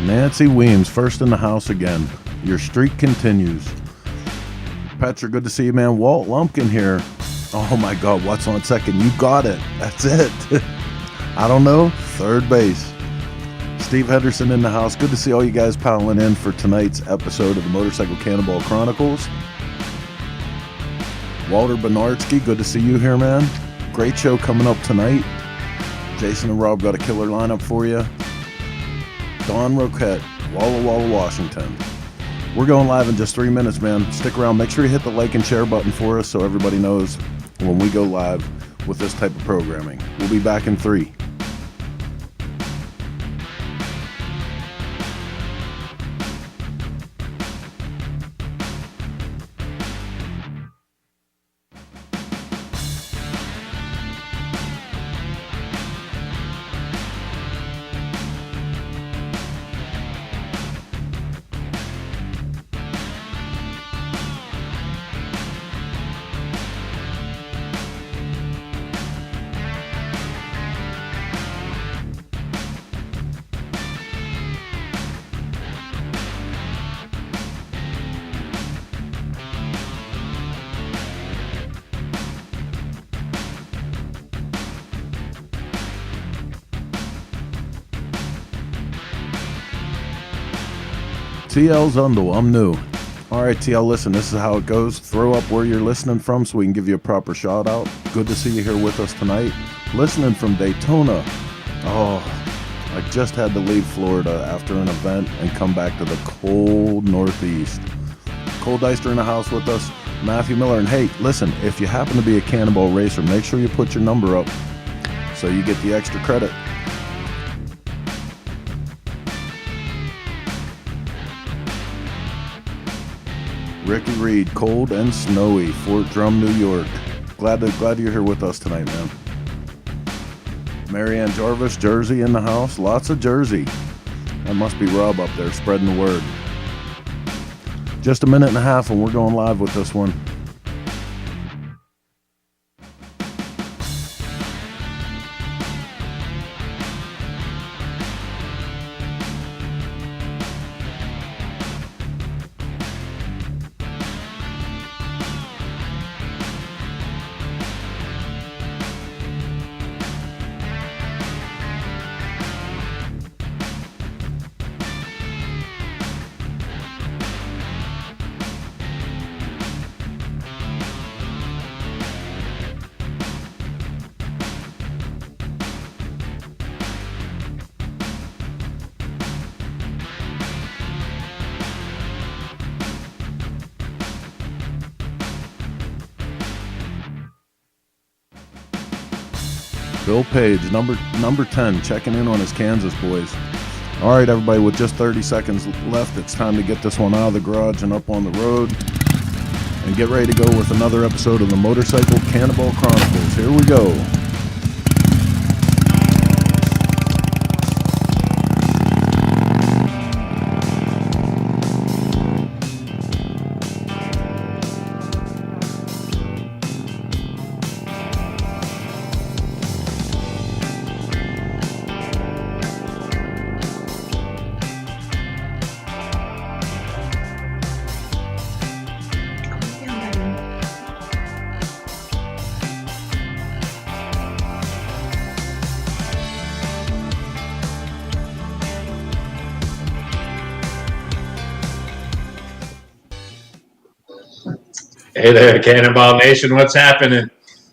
Nancy Weems, first in the house again. Your streak continues. Petra, good to see you, man. Walt Lumpkin here. Oh my God, what's on second? You got it. That's it. I don't know. Third base. Steve Henderson in the house. Good to see all you guys piling in for tonight's episode of the Motorcycle Cannonball Chronicles. Walter Bernardsky, good to see you here, man. Great show coming up tonight. Jason and Rob got a killer lineup for you. Don Roquette, Walla Walla, Washington. We're going live in just 3 minutes, man. Stick around. Make sure you hit the like and share button for us so everybody knows when we go live with this type of programming. We'll be back in 3. TL Zundel, I'm new. Alright, TL, listen, this is how it goes. Throw up where you're listening from so we can give you a proper shout out. Good to see you here with us tonight. Listening from Daytona. Oh, I just had to leave Florida after an event and come back to the cold Northeast. Cole Deister in the house with us. Matthew Miller. And hey, listen, if you happen to be a Cannonball racer, make sure you put your number up so you get the extra credit. Ricky Reed, cold and snowy, Fort Drum, New York. Glad you're here with us tonight, man. Marianne Jarvis, Jersey in the house. Lots of Jersey. That must be Rob up there spreading the word. Just a minute and a half and we're going live with this one. Bill Page, number 10, checking in on his Kansas boys. All right, everybody, with just 30 seconds left, it's time to get this one out of the garage and up on the road and get ready to go with another episode of the Motorcycle Cannonball Chronicles. Here we go. Hey there, Cannonball Nation. What's happening?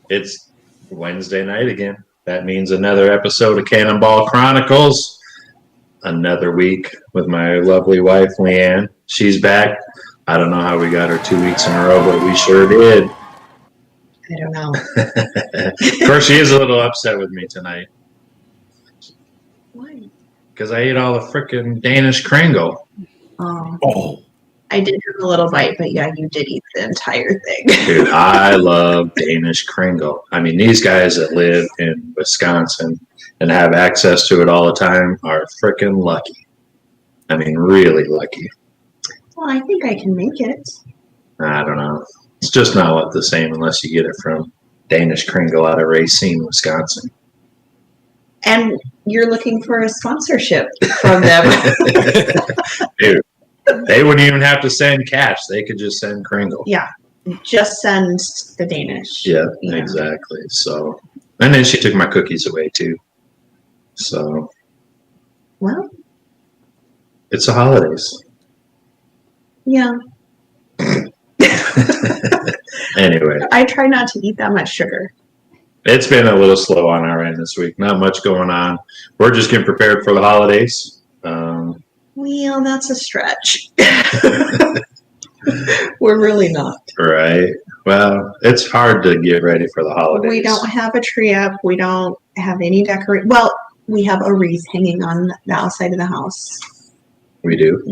It's Wednesday night again. That means another episode of Cannonball Chronicles. Another week with my lovely wife, Leanne. She's back. I don't know how we got her 2 weeks in a row, but we sure did. I don't know. Of course, she is a little upset with me tonight. Why? Because I ate all the frickin' Danish Kringle. Oh. I did have a little bite, but yeah, you did eat the entire thing. Dude, I love Danish Kringle. I mean, these guys that live in Wisconsin and have access to it all the time are frickin' lucky. I mean, really lucky. Well, I think I can make it. I don't know. It's just not the same unless you get it from Danish Kringle out of Racine, Wisconsin. And you're looking for a sponsorship from them. Dude, they wouldn't even have to send cash. They could just send Kringle. Yeah. Just send the Danish. Yeah, exactly. So, and then she took my cookies away too. So, well, it's the holidays. Yeah. Anyway, I try not to eat that much sugar. It's been a little slow on our end this week. Not much going on. We're just getting prepared for the holidays. Well, that's a stretch. We're really not. Right. Well, it's hard to get ready for the holidays. We don't have a tree up. We don't have any decoration. Well, we have a wreath hanging on the outside of the house. We do.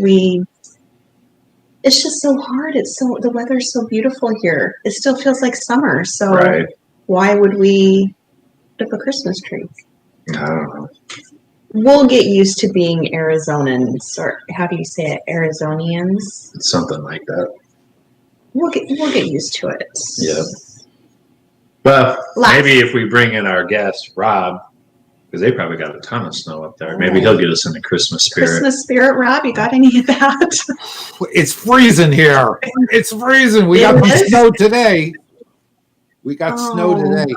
It's just so hard. The weather's so beautiful here. It still feels like summer. So right. Why would we put up a Christmas tree? I don't know. We'll get used to being Arizonans, or how do you say it? Arizonians? Something like that. We'll get used to it. Yeah. Well, maybe if we bring in our guest, Rob, because they probably got a ton of snow up there. Maybe he'll get us in the Christmas spirit. Christmas spirit, Rob, you got any of that? It's freezing here. It's freezing. We got some snow today. We got snow today.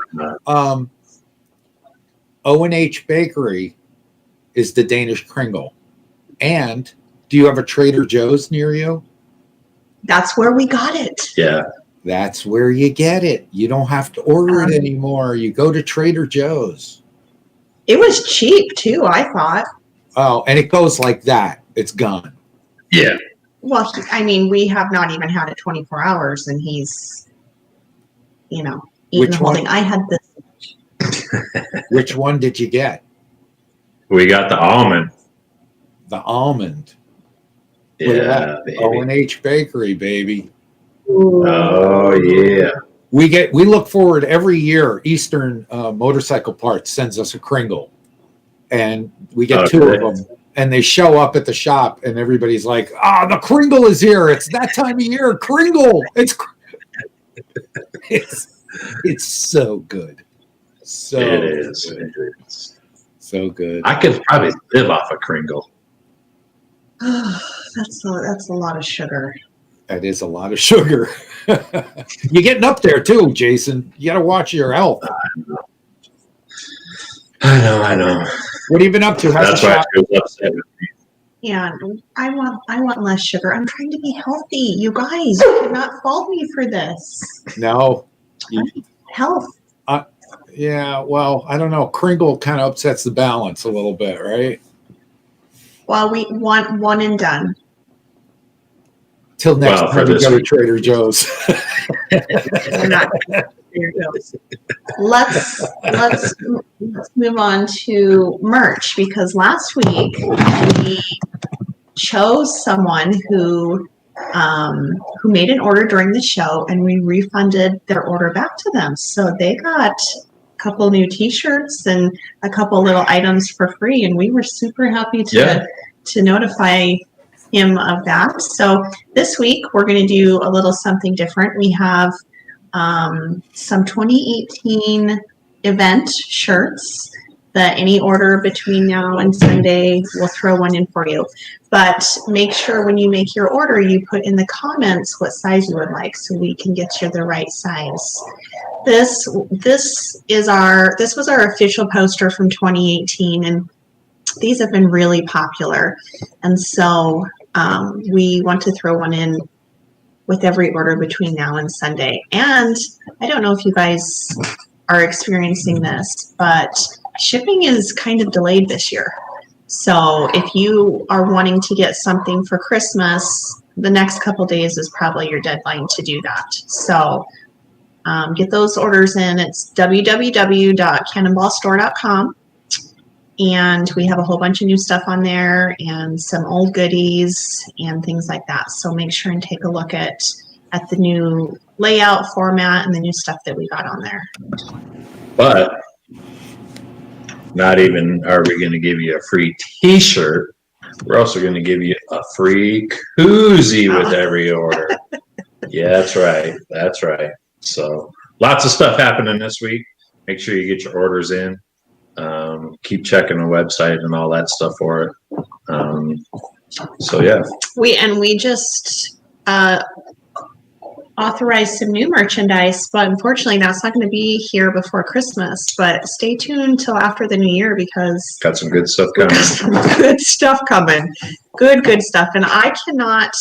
O&H Bakery is the Danish Kringle. And do you have a Trader Joe's near you? That's where we got it. Yeah. That's where you get it. You don't have to order it anymore. You go to Trader Joe's. It was cheap too, I thought. Oh, and it goes like that. It's gone. Yeah. Well, we have not even had it 24 hours, and he's, eating the whole thing. I had this. Which one did you get? We got the almond. The almond. Yeah, baby. O&H Bakery, baby. Ooh. Oh yeah. We look forward every year. Eastern Motorcycle Parts sends us a Kringle, and we get two of them. And they show up at the shop, and everybody's like, the Kringle is here. It's that time of year. Kringle. It's so good. So it is. It is. So good. I could probably live off a Kringle. That's a lot of sugar. That is a lot of sugar. You're getting up there too, Jason. You got to watch your health. I know. What have you been up to? That's why she was upset with me. Yeah, I want less sugar. I'm trying to be healthy. You guys, you cannot fault me for this. No. Health. Yeah, well, I don't know. Kringle kind of upsets the balance a little bit, right? Well, we want one and done. Till next time we go to Trader Joe's. We're not. Let's move on to merch, because last week we chose someone who made an order during the show, and we refunded their order back to them. So they got a couple new T-shirts and a couple little items for free, and we were super happy to notify him of that. So this week we're going to do a little something different. We have some 2018 event shirts that any order between now and Sunday, we'll throw one in for you. But make sure when you make your order, you put in the comments what size you would like, so we can get you the right size. This was our official poster from 2018, and these have been really popular. And so we want to throw one in with every order between now and Sunday. And I don't know if you guys are experiencing this, but shipping is kind of delayed this year. So if you are wanting to get something for Christmas, the next couple days is probably your deadline to do that. So get those orders in. It's www.cannonballstore.com. And we have a whole bunch of new stuff on there and some old goodies and things like that. So make sure and take a look at the new layout format and the new stuff that we got on there. But not even are we going to give you a free T-shirt. We're also going to give you a free koozie with every order. Yeah, that's right. That's right. So lots of stuff happening this week. Make sure you get your orders in. Keep checking the website and all that stuff for it. So yeah, we just authorized some new merchandise, but unfortunately that's not going to be here before Christmas. But stay tuned till after the new year because got some good stuff we've coming. got some good stuff coming. Good stuff. And I cannot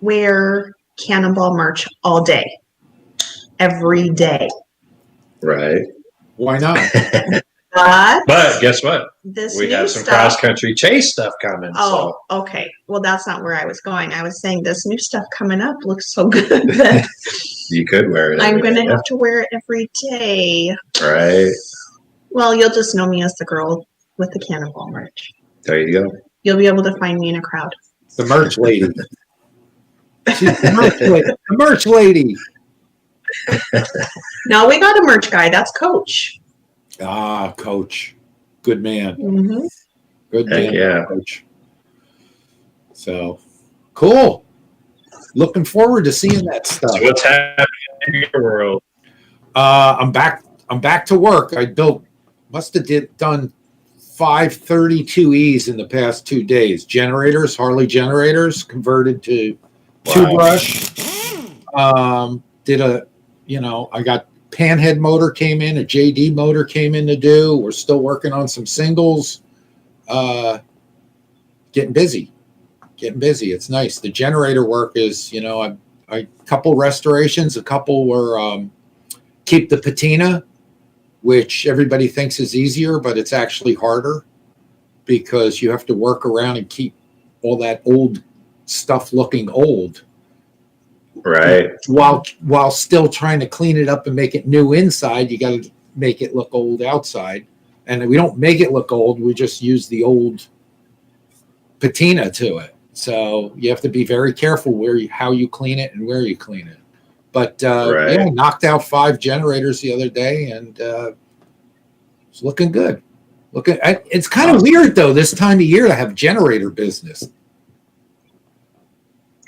wear Cannonball merch all day, every day. Right. Why not? But guess what? We have some cross-country chase stuff coming. Oh, so. Okay. Well, that's not where I was going. I was saying this new stuff coming up looks so good that you could wear it. I'm going to have to wear it every day. Right. Well, you'll just know me as the girl with the Cannonball merch. There you go. You'll be able to find me in a crowd. The merch lady. She's the merch lady. The merch lady. No, we got a merch guy. That's Coach. Ah, Coach. Good man. Mm-hmm. Good man. Yeah. Coach. So, cool. Looking forward to seeing that stuff. So what's happening in your world? I'm back to work. I must have done 5 32Es in the past 2 days. Generators, Harley generators, converted to two-brush. I got Panhead motor came in, a JD motor came in to do. We're still working on some singles. Getting busy. It's nice. The generator work is, a couple restorations, a couple were keep the patina, which everybody thinks is easier, but it's actually harder because you have to work around and keep all that old stuff looking old. Right. While still trying to clean it up and make it new inside, you got to make it look old outside. And we don't make it look old. We just use the old patina to it. So you have to be very careful how you clean it and where you clean it. But knocked out 5 generators the other day, and it's looking good. It's kind of weird though this time of year to have generator business.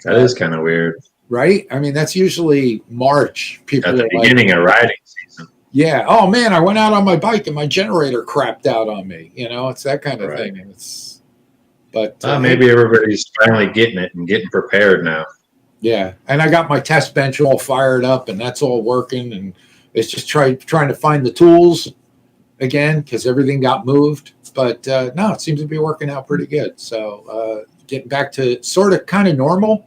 That is kind of weird. Right? I mean, that's usually March. People at the beginning of riding season. Yeah. Oh man, I went out on my bike and my generator crapped out on me. It's that kind of thing. And maybe everybody's finally getting it and getting prepared now. Yeah, and I got my test bench all fired up, and that's all working. And it's just trying to find the tools again because everything got moved. But no, it seems to be working out pretty good. So getting back to sort of kind of normal.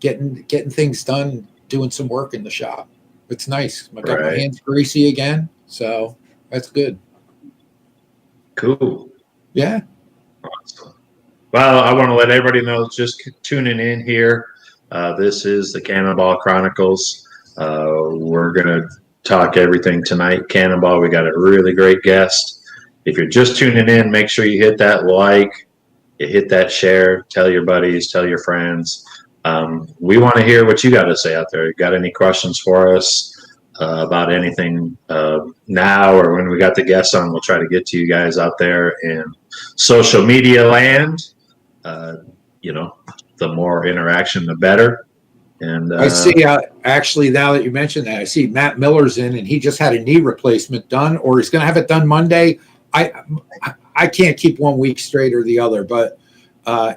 Getting things done, doing some work in the shop. It's nice. I got my hands greasy again, so that's good. Cool. Yeah. Awesome. Well, I want to let everybody know, just tuning in here. This is the Cannonball Chronicles. We're going to talk everything tonight. Cannonball, we got a really great guest. If you're just tuning in, make sure you hit that like. You hit that share, tell your buddies, tell your friends. We want to hear what you got to say out there. You got any questions for us about anything now or when we got the guests on? We'll try to get to you guys out there in social media land. The more interaction, the better. And I see, actually, now that you mentioned that, I see Matt Miller's in, and he just had a knee replacement done, or he's going to have it done Monday. I can't keep 1 week straight or the other, but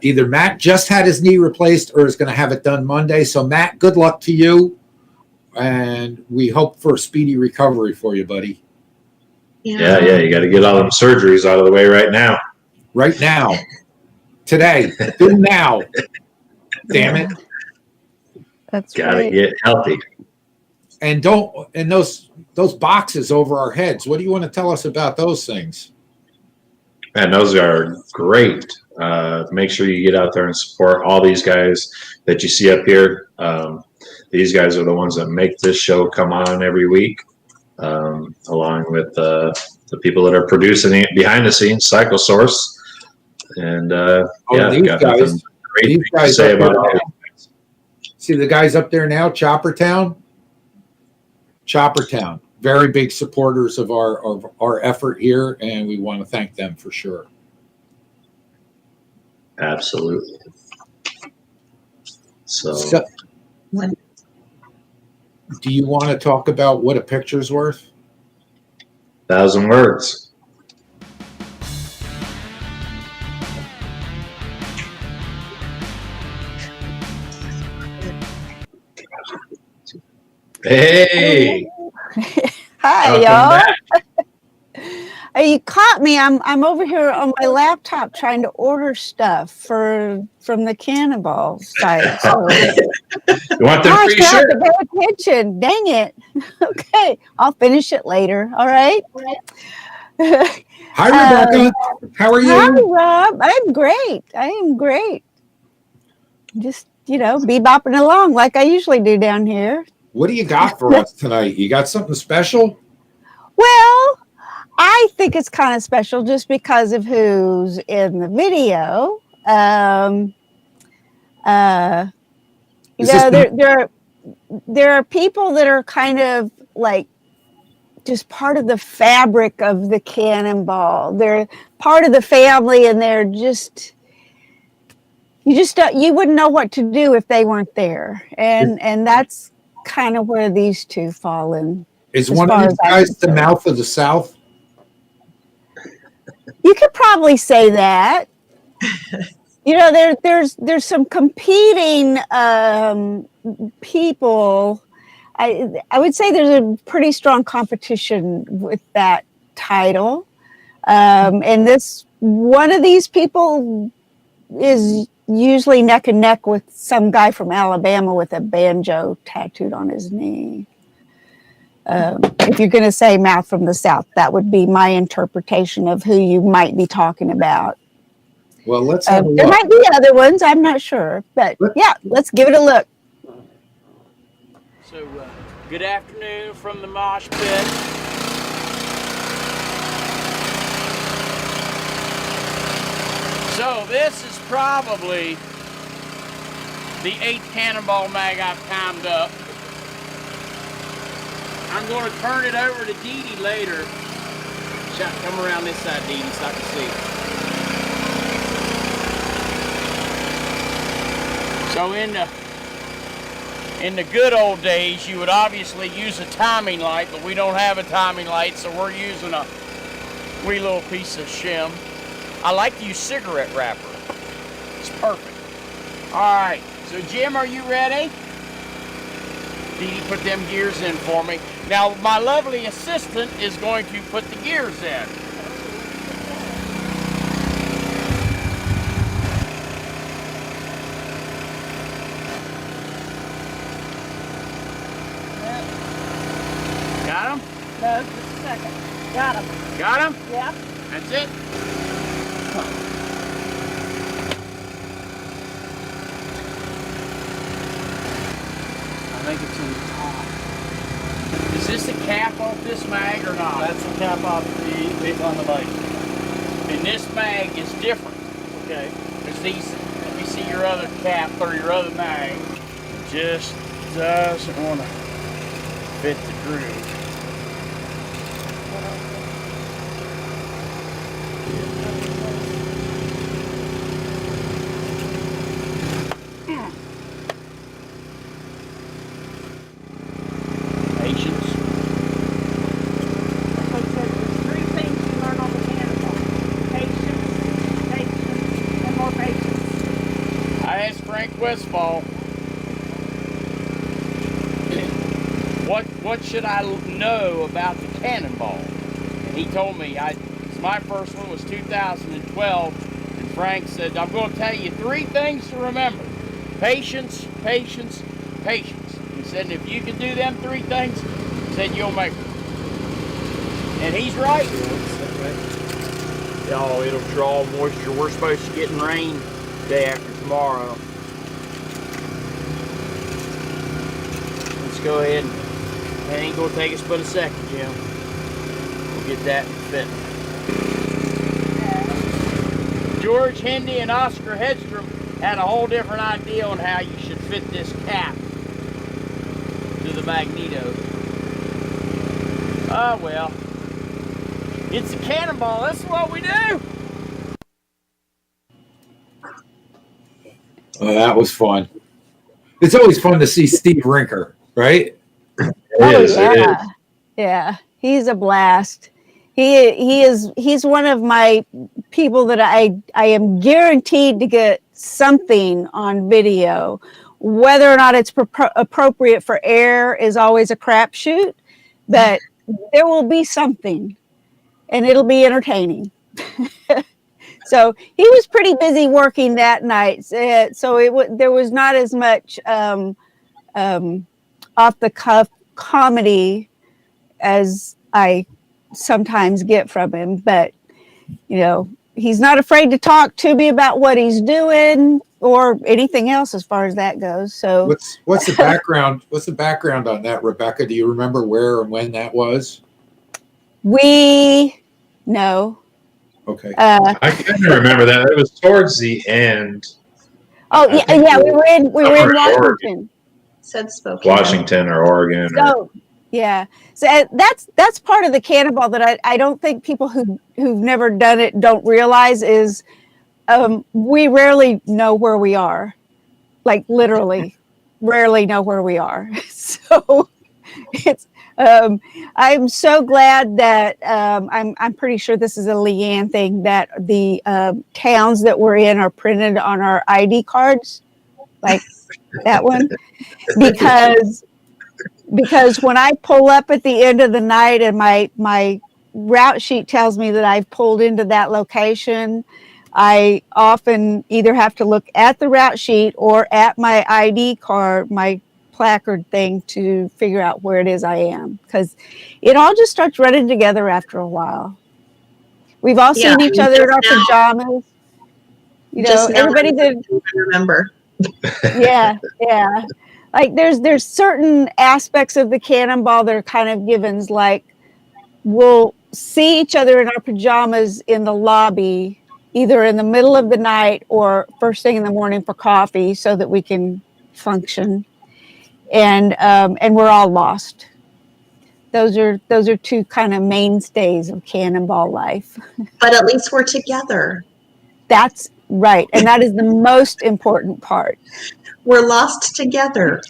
either Matt just had his knee replaced or is going to have it done Monday. So, Matt, good luck to you, and we hope for a speedy recovery for you, buddy. Yeah, you got to get all them surgeries out of the way right now. Right now. Today. Do now. Damn it. That's gotta get healthy. And those boxes over our heads, what do you want to tell us about those things? And those are great. Make sure you get out there and support all these guys that you see up here. These guys are the ones that make this show come on every week, along with the people that are producing it behind the scenes, Cycle Source. And these guys say about all. See the guys up there now, Chopper Town, very big supporters of our effort here, and we want to thank them for sure. Absolutely. So do you want to talk about what a picture's worth? 1,000 words. Hey, Hi, welcome y'all. back. You caught me. I'm over here on my laptop trying to order stuff from the Cannonball site. So You want them gosh, free you have shirt? to pay attention. Dang it. Okay, I'll finish it later. All right. Hi, Rebecca. How are Hi, you? Rob. I'm great. I am great. Just bebopping along like I usually do down here. What do you got for us tonight? You got something special? Well, I think it's kind of special just because of who's in the video. There are people that are kind of like just part of the fabric of the Cannonball. They're part of the family, and they're just you wouldn't know what to do if they weren't there, and that's kind of where these two fall in. Is as one of far these as I'm guys the concerned. mouth of the South? You could probably say that. There's some competing people. I would say there's a pretty strong competition with that title, and this one of these people is usually neck and neck with some guy from Alabama with a banjo tattooed on his knee. If you're going to say mouth from the South, that would be my interpretation of who you might be talking about. Well, let's have a There look. might be other ones, I'm not sure, but yeah, let's give it a look. So, good afternoon from the mosh pit. So, this is probably the 8th Cannonball mag I've timed up. I'm going to turn it over to Dee Dee later. Come around this side, Dee Dee, so I can see. So in the good old days, you would obviously use a timing light, but we don't have a timing light, so we're using a wee little piece of shim. I like to use cigarette wrapper. It's perfect. All right, so Jim, are you ready? Dee Dee, put them gears in for me. Now, my lovely assistant is going to put the gears in. Got him? No, just a second. Got him. Got him? Yeah. That's it? I think it's in the top. Is this the cap off this mag or not? That's the cap off the on the bike. And this mag is different. Okay. Because these, let me see your other cap or your other mag. It just doesn't want to fit the groove. Patience. There's 3 things you learn on the Cannonball. Patience, and more patience. I asked Frank Westfall, what should I know about the Cannonball? And he told me, my first one was 2012, and Frank said, I'm going to tell you 3 things to remember. Patience, patience, patience. He said, if you can do them 3 things, he said, you'll make it. And he's right. Oh, it'll draw moisture. We're supposed to get rain day after tomorrow. Let's go ahead. That ain't gonna take us but a second, Jim. We'll get that fit. George Hendy and Oscar Hedstrom had a whole different idea on how you should fit this cap to the magneto. Oh well. It's a Cannonball, that's what we do! Oh, that was fun. It's always fun to see Steve Rinker, right? It is. Yeah. Yeah, he's a blast. He's one of my people that I am guaranteed to get something on video. Whether or not it's appropriate for air is always a crapshoot, but there will be something, and it'll be entertaining. So he was pretty busy working that night, so there was not as much off the cuff comedy as I sometimes get from him, but he's not afraid to talk to me about what he's doing or anything else as far as that goes. So what's the background? What's the background on that, Rebecca? Do you remember where and when that was? No. Okay. I kind of remember that. It was towards the end. Oh yeah, we were in Washington. Said Spokane. Washington or Oregon. So yeah, so that's part of the Cannonball that I don't think people who've never done it don't realize is we rarely know where we are, like literally rarely know where we are. So it's I'm so glad that I'm pretty sure this is a Leanne thing, that the towns that we're in are printed on our ID cards, like that one, because when I pull up at the end of the night and my route sheet tells me that I've pulled into that location, I often either have to look at the route sheet or at my ID card, my placard thing, to figure out where it is I am, because it all just starts running together after a while. We've all seen each other in our pajamas. Everybody did remember. Yeah. Like there's certain aspects of the Cannonball that are kind of givens. Like we'll see each other in our pajamas in the lobby, either in the middle of the night or first thing in the morning for coffee, so that we can function. And we're all lost. Those are two kind of mainstays of Cannonball life. But at least we're together. That's right, and that is the most important part. We're lost together.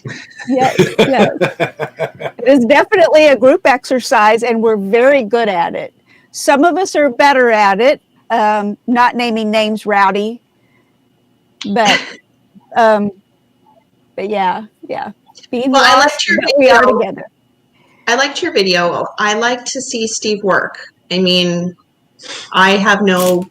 Yes. It is definitely a group exercise, and we're very good at it. Some of us are better at it. Not naming names, Rowdy. But yeah. Being I lost, liked your but we are together. I liked your video. I like to see Steve work. I mean, I have no,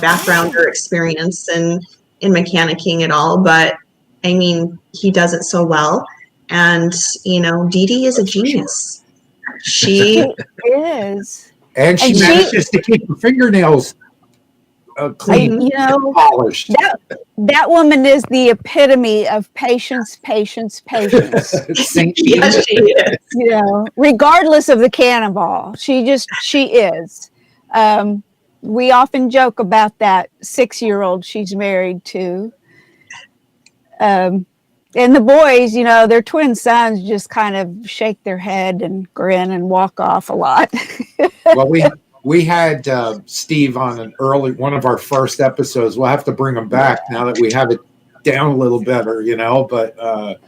background or experience in mechanicking at all, but I mean, he does it so well. And, Dee Dee is a genius. She is. And she manages to keep her fingernails clean, polished. That woman is the epitome of patience. Yes, she is. Regardless of the Cannonball, she is. We often joke about that 6-year-old she's married to. And the boys, their twin sons just kind of shake their head and grin and walk off a lot. Well, we had Steve on one of our first episodes. We'll have to bring him back now that we have it down a little better, but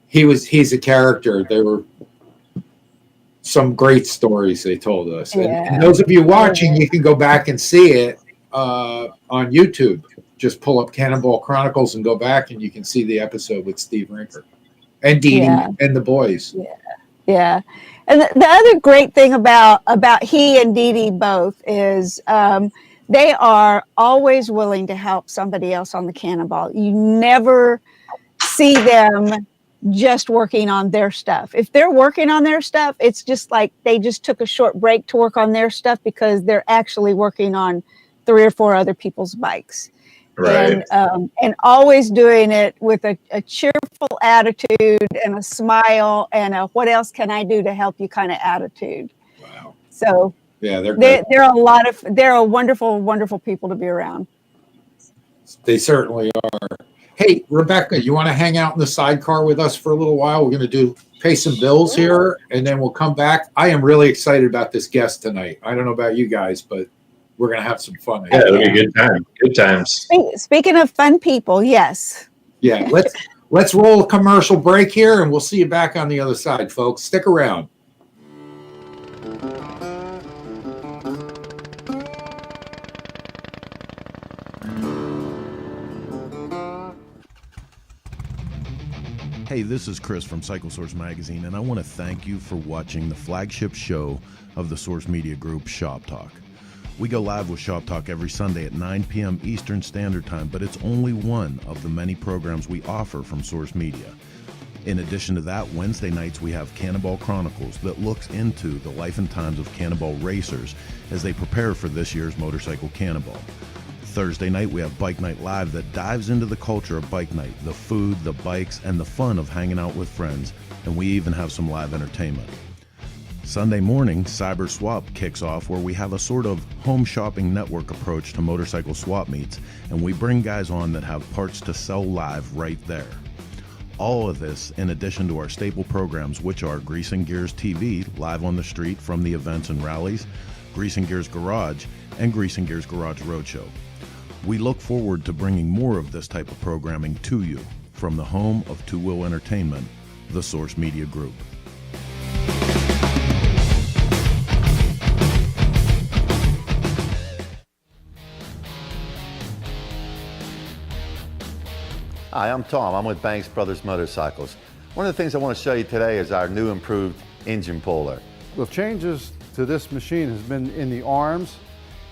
he's a character. There were some great stories they told us. And those of you watching, you can go back and see it on YouTube. Just pull up Cannonball Chronicles and go back, and you can see the episode with Steve Rinker and Dee Dee and the boys. Yeah. And the other great thing about he and Dee Dee both is they are always willing to help somebody else on the Cannonball. You never see them just working on their stuff. If they're working on their stuff, it's just like they just took a short break to work on their stuff because they're actually working on 3 or 4 other people's bikes. Right. And always doing it with a cheerful attitude and a smile and a what else can I do to help you kind of attitude. Wow. So yeah, they're a wonderful, wonderful people to be around. They certainly are. Hey, Rebecca, you want to hang out in the sidecar with us for a little while? We're going to pay some bills here, and then we'll come back. I am really excited about this guest tonight. I don't know about you guys, but we're going to have some fun. Yeah, it'll be a good time. Good times. Speaking of fun people, yes. Yeah, let's roll a commercial break here, and we'll see you back on the other side, folks. Stick around. Hey, this is Chris from Cycle Source Magazine, and I want to thank you for watching the flagship show of the Source Media Group, Shop Talk. We go live with Shop Talk every Sunday at 9 p.m. Eastern Standard Time, but it's only one of the many programs we offer from Source Media. In addition to that, Wednesday nights we have Cannonball Chronicles that looks into the life and times of cannonball racers as they prepare for this year's motorcycle cannonball. Thursday night, we have Bike Night Live that dives into the culture of bike night, the food, the bikes, and the fun of hanging out with friends, and we even have some live entertainment. Sunday morning, Cyber Swap kicks off, where we have a sort of home shopping network approach to motorcycle swap meets, and we bring guys on that have parts to sell live right there. All of this in addition to our staple programs, which are Grease and Gears TV, live on the street from the events and rallies, Grease and Gears Garage, and Grease and Gears Garage Roadshow. We look forward to bringing more of this type of programming to you from the home of Two Wheel Entertainment, the Source Media Group. Hi, I'm Tom. I'm with Banks Brothers Motorcycles. One of the things I want to show you today is our new improved engine puller. The changes to this machine has been in the arms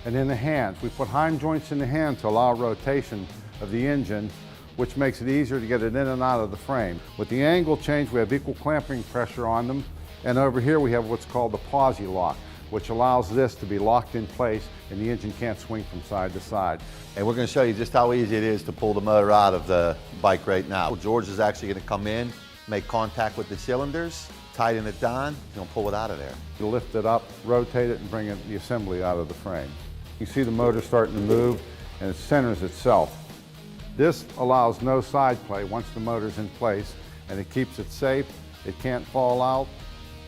and in the hands. We put hind joints in the hand to allow rotation of the engine, which makes it easier to get it in and out of the frame. With the angle change, we have equal clamping pressure on them. And over here we have what's called the posi lock, which allows this to be locked in place and the engine can't swing from side to side. And we're going to show you just how easy it is to pull the motor out of the bike right now. George is actually going to come in, make contact with the cylinders, tighten it down, and he'll pull it out of there. You lift it up, rotate it, and bring the assembly out of the frame. You see the motor starting to move and it centers itself. This allows no side play once the motor's in place, and it keeps it safe. It can't fall out.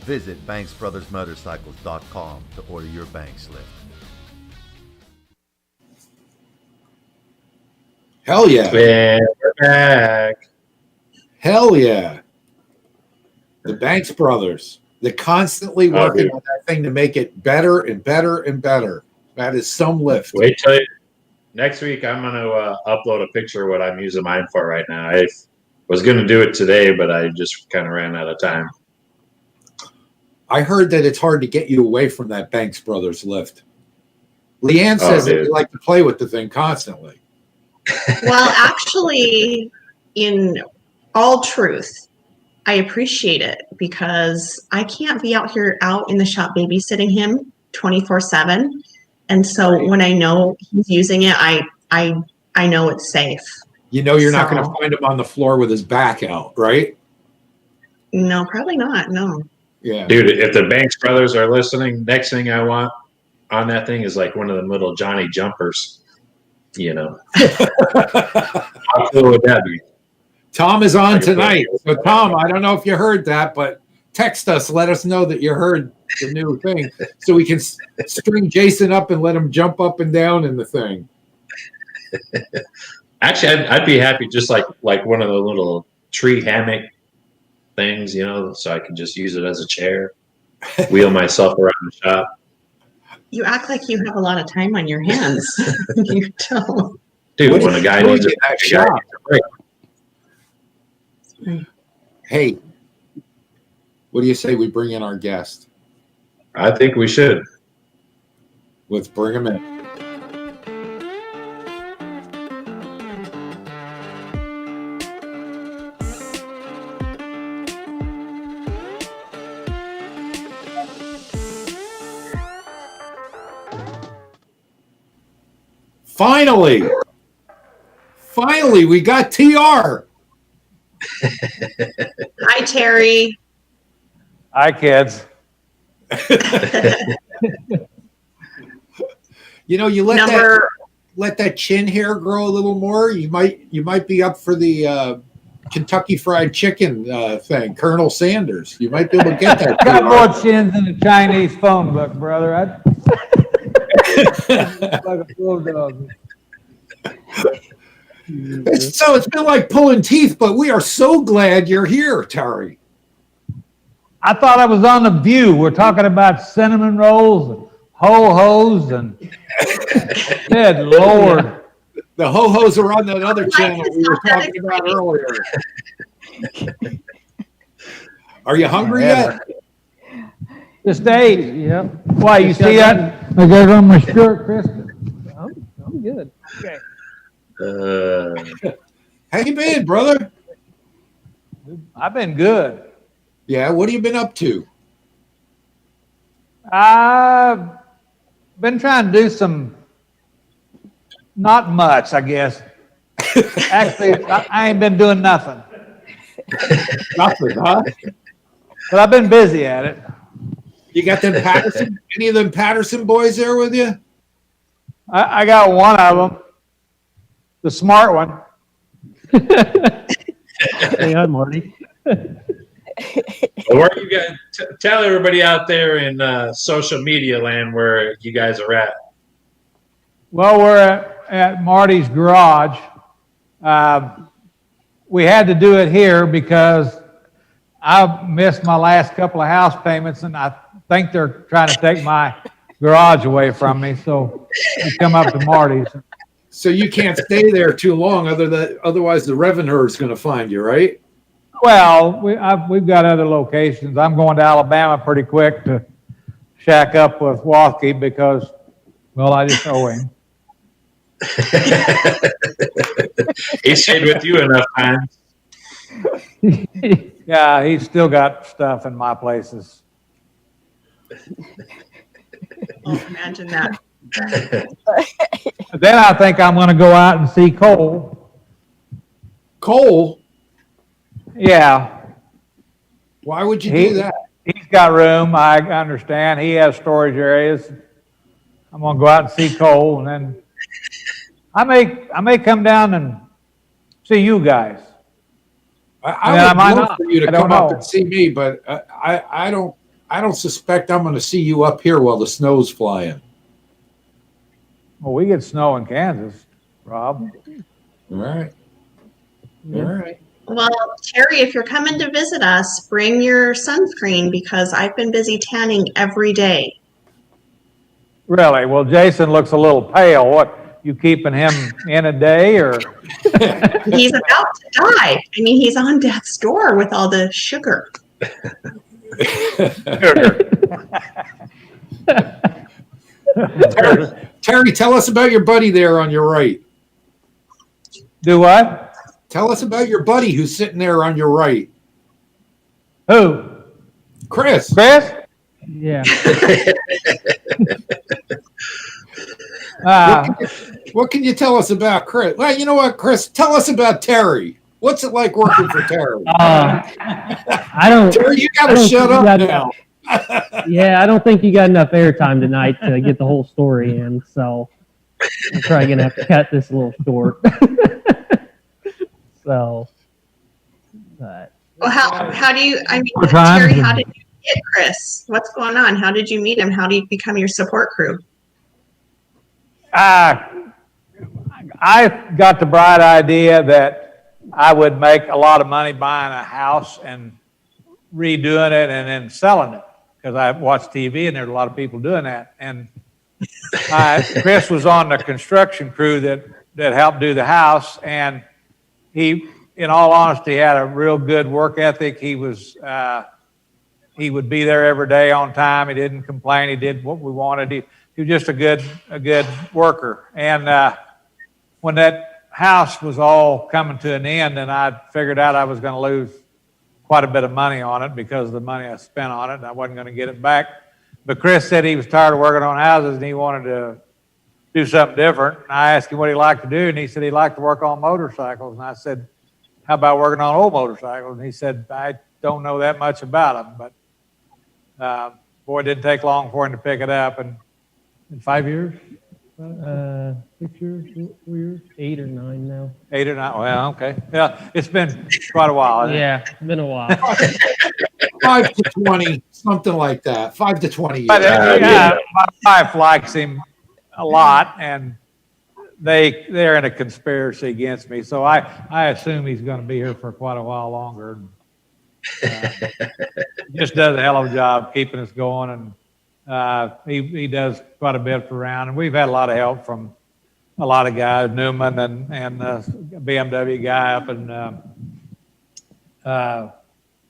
Visit BanksBrothersMotorcycles.com to order your Banks lift. Hell yeah. Yeah, we're back. Hell yeah. The Banks Brothers. They're constantly working on that thing to make it better and better and better. That is some lift. Wait till next week. I'm going to upload a picture of what I'm using mine for right now. I was going to do it today, but I just kind of ran out of time. I heard that it's hard to get you away from that Banks Brothers lift. Leanne says that you like to play with the thing constantly. Well, actually, in all truth, I appreciate it because I can't be out in the shop babysitting him 24/7. And so when I know he's using it, I know it's safe. You know you're not going to find him on the floor with his back out, right? No, probably not. No. Yeah. Dude, if the Banks Brothers are listening, next thing I want on that thing is like one of them little Johnny jumpers. You know. How cool would that be? Tom is on tonight. So Tom, I don't know if you heard that, but text us. Let us know that you heard the new thing so we can string Jason up and let him jump up and down in the thing. Actually, I'd be happy just like one of the little tree hammock things, you know, so I can just use it as a chair, wheel myself around the shop. You act like you have a lot of time on your hands. You don't. Dude, when a guy needs a shop. Hey, what do you say we bring in our guest? I think we should. Let's bring him in. Finally, we got TR. Hi, Terry. Hi, kids. You know, you let that chin hair grow a little more. You might be up for the Kentucky Fried Chicken thing, Colonel Sanders. You might be able to get that. Got more chins than the Chinese phone book, brother. Like a bulldog. So it's been like pulling teeth, but we are so glad you're here, Terry. I thought I was on The View. We're talking about cinnamon rolls and ho-hos and good Lord. The ho-hos are on that other channel we were talking about earlier. Are you hungry yet? Just ate. Yep. Why, you see that? I got it on my shirt, Kristen. I'm good. Okay. How you been, brother? I've been good. Yeah, what have you been up to? I've been trying to do some, not much, I guess. Actually, I ain't been doing nothing. Nothing, huh? But I've been busy at it. You got them Patterson? Any of them Patterson boys there with you? I got one of them, the smart one. Hey, I'm Marty. Where you guys? Tell everybody out there in social media land where you guys are at. Well, we're at Marty's garage. We had to do it here because I missed my last couple of house payments, and I think they're trying to take my garage away from me. So we come up to Marty's. So you can't stay there too long, otherwise the revenue is going to find you, right? Well, we've got other locations. I'm going to Alabama pretty quick to shack up with Walkie because, well, I just owe him. He stayed with you enough times. Yeah, he's still got stuff in my places. Oh, imagine that. Then I think I'm going to go out and see Cole. Cole? Yeah. Why would you do that? He's got room. I understand. He has storage areas. I'm going to go out and see Cole, and then I may come down and see you guys. I would love for you to come up and see me, but I don't suspect I'm going to see you up here while the snow's flying. Well, we get snow in Kansas, Rob. All right. All right. Well, Terry, if you're coming to visit us, bring your sunscreen because I've been busy tanning every day. Really? Well, Jason looks a little pale. What, you keeping him in a day or? He's about to die. I mean, he's on death's door with all the sugar. Terry, tell us about your buddy there on your right. Do what? Tell us about your buddy who's sitting there on your right. Who? Chris. Chris? Yeah. What can you tell us about Chris? Well, you know what, Chris? Tell us about Terry. What's it like working for Terry? I don't. Terry, you got to shut up now. Yeah, I don't think you got enough airtime tonight to get the whole story in, so I'm probably gonna have to cut this a little short. So, but. Well, how do you? I mean, Terry, how did you get Chris? What's going on? How did you meet him? How did he become your support crew? I got the bright idea that I would make a lot of money buying a house and redoing it and then selling it because I watched TV and there's a lot of people doing that. And Chris was on the construction crew that helped do the house, and he, in all honesty, had a real good work ethic. He would be there every day on time. He didn't complain. He did what we wanted. He was just a good worker. And when that house was all coming to an end, and I figured out I was going to lose quite a bit of money on it because of the money I spent on it, and I wasn't going to get it back. But Chris said he was tired of working on houses and he wanted to do something different. And I asked him what he liked to do, and he said he liked to work on motorcycles. And I said, how about working on old motorcycles? And he said, I don't know that much about them, but boy, it didn't take long for him to pick it up. And in 5 years? 6 years, 4 years, 8 or 9 now. 8 or 9, well, okay. Yeah, it's been quite a while. Yeah, it's been a while. 5 to 20, something like that. 5 to 20 years. But my wife likes him a lot, and they're in a conspiracy against me. So I assume he's going to be here for quite a while longer. Just does a hell of a job keeping us going, and he does quite a bit around. And we've had a lot of help from a lot of guys, Newman and BMW guy up in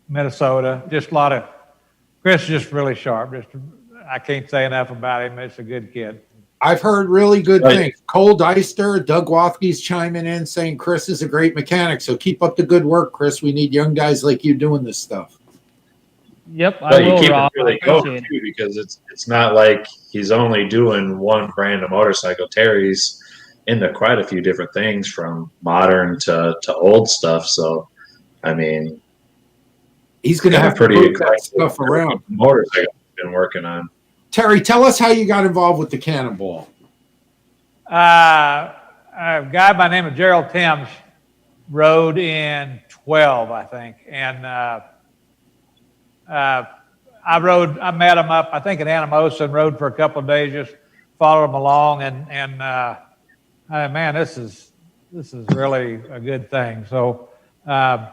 Minnesota. Just a lot of, Chris is just really sharp. I can't say enough about him. It's a good kid. I've heard really good things. Cole Deister, Doug Wathke's chiming in saying Chris is a great mechanic. So keep up the good work, Chris. We need young guys like you doing this stuff. Yep, But I you will, keep Rob. it really I going appreciate it. too, because it's not like he's only doing one brand of motorcycle. Terry's into quite a few different things, from modern to old stuff. So, I mean, he's going to have to move that stuff around. Motorcycle he's been working on. Terry, tell us how you got involved with the Cannonball. A guy by the name of Gerald Timms rode in 12, I think. And I met him up, I think, in Anamosa, and rode for a couple of days, just followed him along. And man, this is really a good thing. So I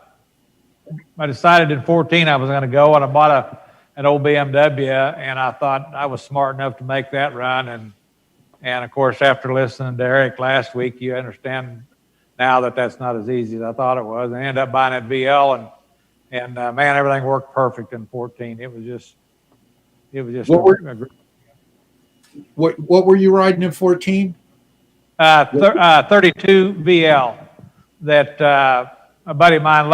decided in 14 I was going to go, and I bought an old BMW, and I thought I was smart enough to make that run. And of course, after listening to Eric last week, you understand now that that's not as easy as I thought it was. And I ended up buying that VL, and man, everything worked perfect in 14. It was just what were you riding in 14? 32 VL that a buddy of mine,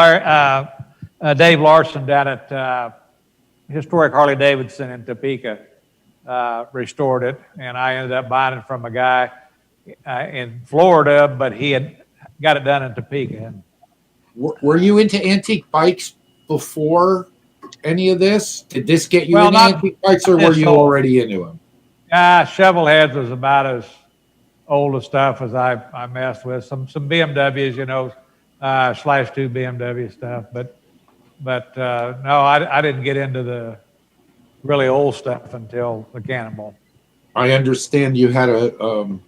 Dave Larson, down at Historic Harley Davidson in Topeka, restored it, and I ended up buying it from a guy in Florida, but he had got it done in Topeka. Were you into antique bikes before any of this? Did this get you into antique bikes, or were you already into them? Shovelheads was about as old as stuff as I messed with. Some BMWs, /2 BMW stuff, but no, I didn't get into the really old stuff until the Cannonball. I understand you had a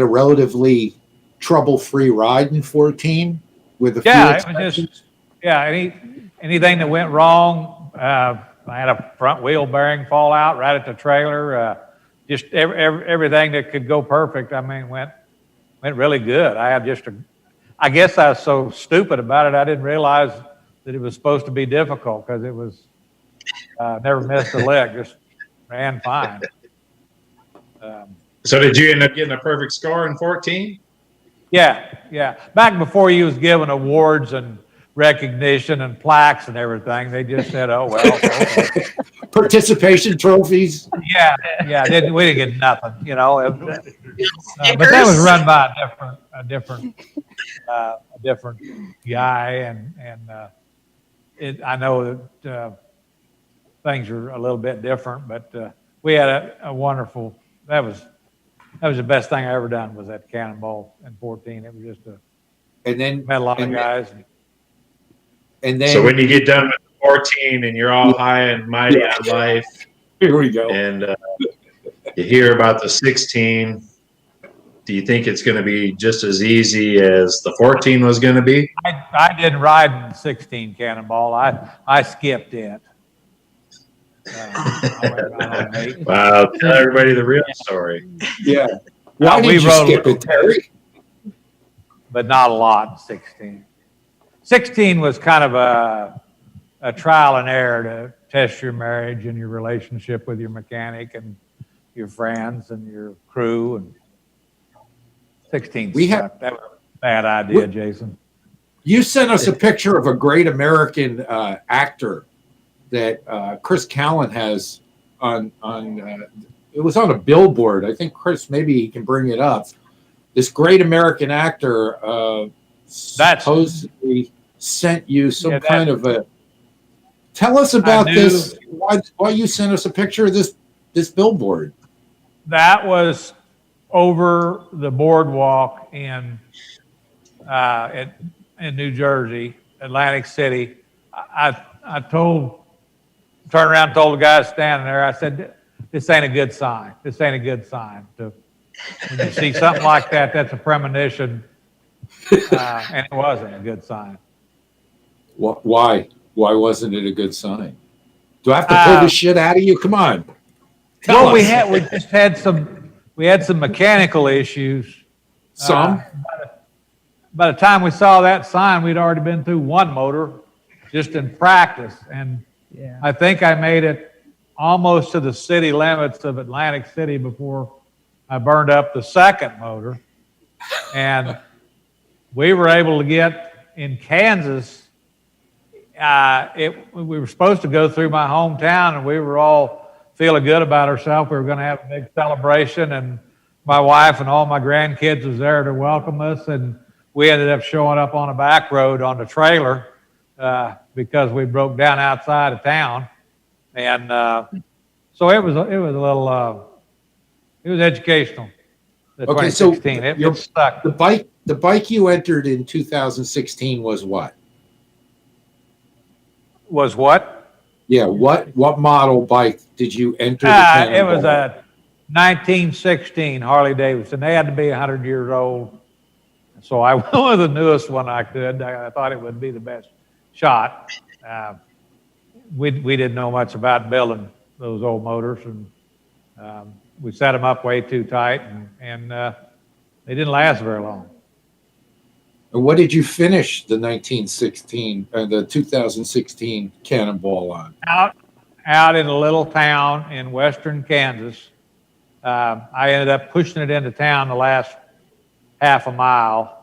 relatively trouble-free ride in 14 with a few exceptions. Anything that went wrong. I had a front wheel bearing fall out right at the trailer. Just everything that could go perfect. I mean, went really good. I guess I was so stupid about it, I didn't realize that it was supposed to be difficult, because it was never missed a leg, just ran fine. So did you end up getting a perfect score in 14? Yeah. Back before you was given awards and recognition and plaques and everything, they just said, "Oh well." Okay. Participation trophies. Yeah. We didn't get nothing, but that was run by a different guy, and I know that things are a little bit different, but we had a wonderful. That was the best thing I ever done, was that Cannonball in 14. It was just met a lot of guys. And then, so when you get done with 14 and you're all high and mighty on life, here we go, and you hear about the 16, do you think it's going to be just as easy as the 14 was going to be? I didn't ride in 16 Cannonball. I skipped it. Wow, tell everybody the real story. Yeah. Why did you skip it, Terry? But not a lot in 16. 16 was kind of a trial and error to test your marriage and your relationship with your mechanic and your friends and your crew. And 16 that was a bad idea, Jason. You sent us a picture of a great American actor that Chris Callan has on it was on a billboard. I think Chris, maybe he can bring it up. This great American actor supposedly sent you some kind of a. Tell us about this. Why you sent us a picture of this billboard? That was over the boardwalk in New Jersey, Atlantic City. I turned around and told the guy standing there, I said, "This ain't a good sign. This ain't a good sign. When you see something like that, that's a premonition." And it wasn't a good sign. Why? Why wasn't it a good sign? Do I have to pull this shit out of you? Come on. Well, we just had some mechanical issues. by the time we saw that sign, we'd already been through one motor just in practice. And Yeah. I think I made it almost to the city limits of Atlantic City before I burned up the second motor. And we were able to get in Kansas. We were supposed to go through my hometown, and we were all feeling good about ourselves. We were going to have a big celebration, and my wife and all my grandkids was there to welcome us. And we ended up showing up on a back road on the trailer because we broke down outside of town. And so it was a little, it was educational. The Okay, so 2016, it stuck. The bike you entered in 2016 was what? Was what? Yeah, what model bike did you enter? It was a 1916 Harley Davidson. They had to be 100 years old. So I went with the newest one I could. I thought it would be the best shot. We didn't know much about building those old motors, and we set them up way too tight, and they didn't last very long. And what did you finish the 2016 Cannonball on? Out in a little town in western Kansas. I ended up pushing it into town the last half a mile.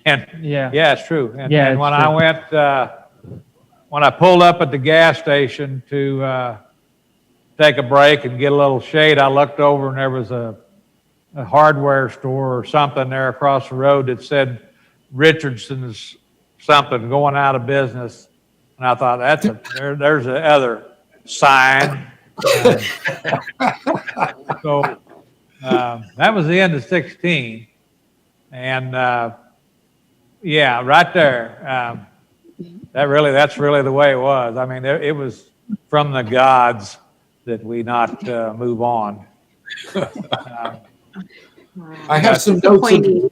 And Yeah. it's true. And, Yeah, and it's when true. I went, when I pulled up at the gas station to take a break and get a little shade, I looked over and there was a hardware store or something there across the road that said Richardson's something going out of business. And I thought, there's the other sign. So that was the end of 16. And right there. That's really the way it was. I mean, it was from the gods that we not move on. I have some notes.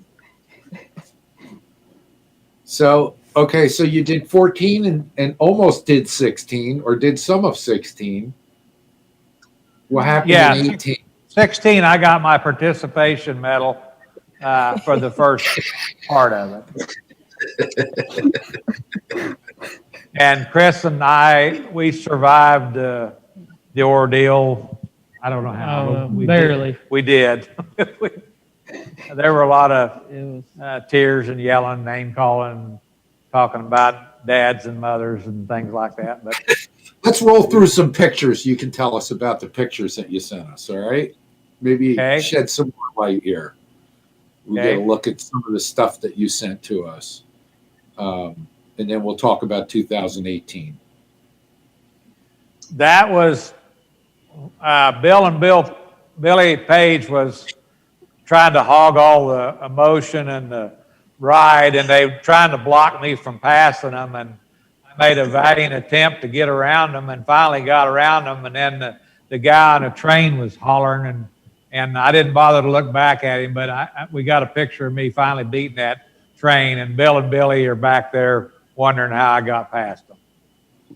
So you did 14 and almost did 16, or did some of 16. What happened in 18? 16, I got my participation medal for the first part of it. And Chris and we survived the ordeal. I don't know how. Barely. We did. There were a lot of tears and yelling, name calling, talking about dads and mothers and things like that. But let's roll through some pictures. You can tell us about the pictures that you sent us. All right, maybe shed some more light here. We get a look at some of the stuff that you sent to us, and then we'll talk about 2018. That was Billy Page was trying to hog all the emotion and the ride, and they were trying to block me from passing them, and I made a valiant attempt to get around them and finally got around them, and then the guy on the train was hollering, and I didn't bother to look back at him, but we got a picture of me finally beating that train, and Bill and Billy are back there wondering how I got past them.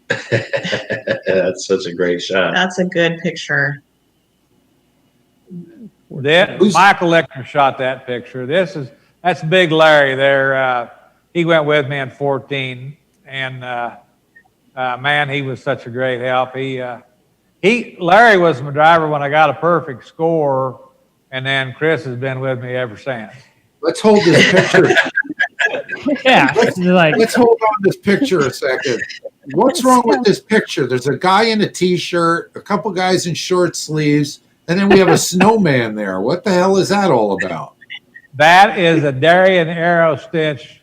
That's such a great shot. That's a good picture. Michael Lichter shot that picture. That's Big Larry there. He went with me in 14, and man, he was such a great help. Larry was my driver when I got a perfect score, and then Chris has been with me ever since. Let's hold this picture. Let's hold on this picture a second. What's wrong with this picture? There's a guy in a t-shirt, a couple guys in short sleeves, and then we have a snowman there. What the hell is that all about? That is a Darien Arrow Stitch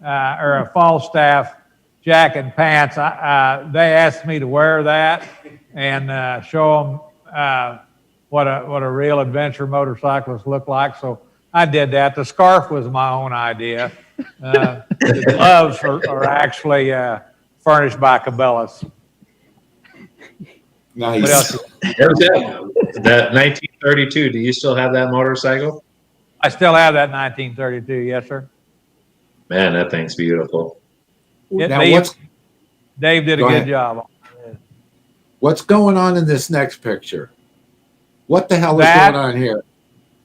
or a Falstaff jacket and pants. They asked me to wear that and show them what a real adventure motorcyclist looked like. So I did that. The scarf was my own idea. The gloves are actually furnished by Cabela's. Nice. What else? That 1932. Do you still have that motorcycle? I still have that 1932. Yes, sir. Man, that thing's beautiful. Dave did a good job. What's going on in this next picture? What the hell is going on here?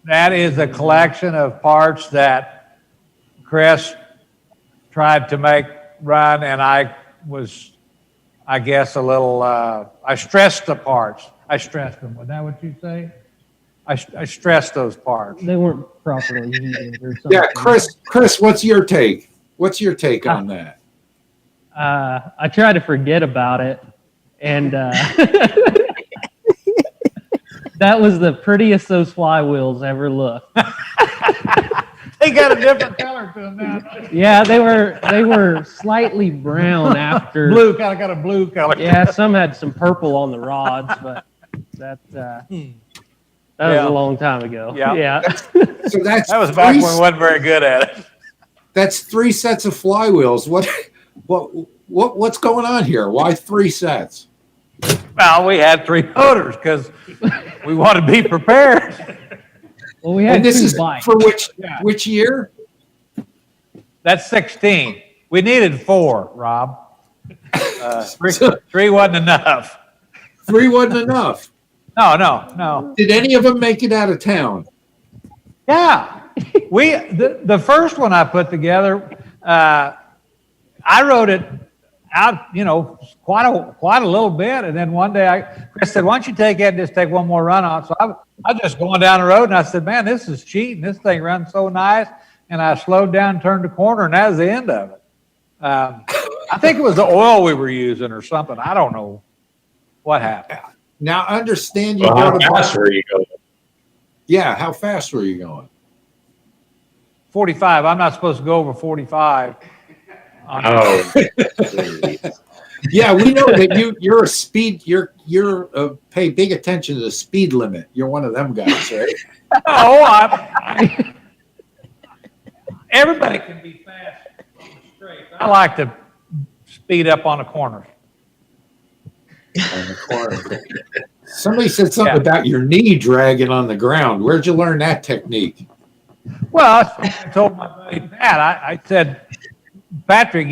That is a collection of parts that Chris tried to run, and I was, I guess, a little, I stressed the parts. I stressed them. Was that what you say? I stressed those parts. They weren't properly heated or something. Yeah, Chris, what's your take? What's your take on that? I try to forget about it, and that was the prettiest those flywheels ever looked. They got a different color to them now. Yeah, they were slightly brown after. Blue, kind of got a blue color. Yeah, some had some purple on the rods, but that was a long time ago. Yeah. So that was back when we wasn't very good at it. That's 3 sets of flywheels. What's going on here? Why 3 sets? Well, we had 3 motors because we wanted to be prepared. Well, we had and this 2 is bikes. For which year? That's 16. We needed 4, Rob. 3 wasn't enough. 3 wasn't enough. No. Did any of them make it out of town? Yeah. The first one I put together, I wrote it out, quite a little bit. And then one day Chris said, why don't you take it and just take one more run on it? So I was just going down the road and I said, man, this is cheating. This thing runs so nice. And I slowed down, turned the corner, and that was the end of it. I think it was the oil we were using or something. I don't know what happened. Now, understand you. How fast were you going? Yeah, how fast were you going? 45. I'm not supposed to go over 45. Oh. Yeah, we know that you're a speed. You're pay big attention to the speed limit. You're one of them guys, right? Everybody can be fast on the straight. I like to speed up on the corners. On the corner. Somebody said something about your knee dragging on the ground. Where'd you learn that technique? Well, I told my buddy Pat, I said, Patrick,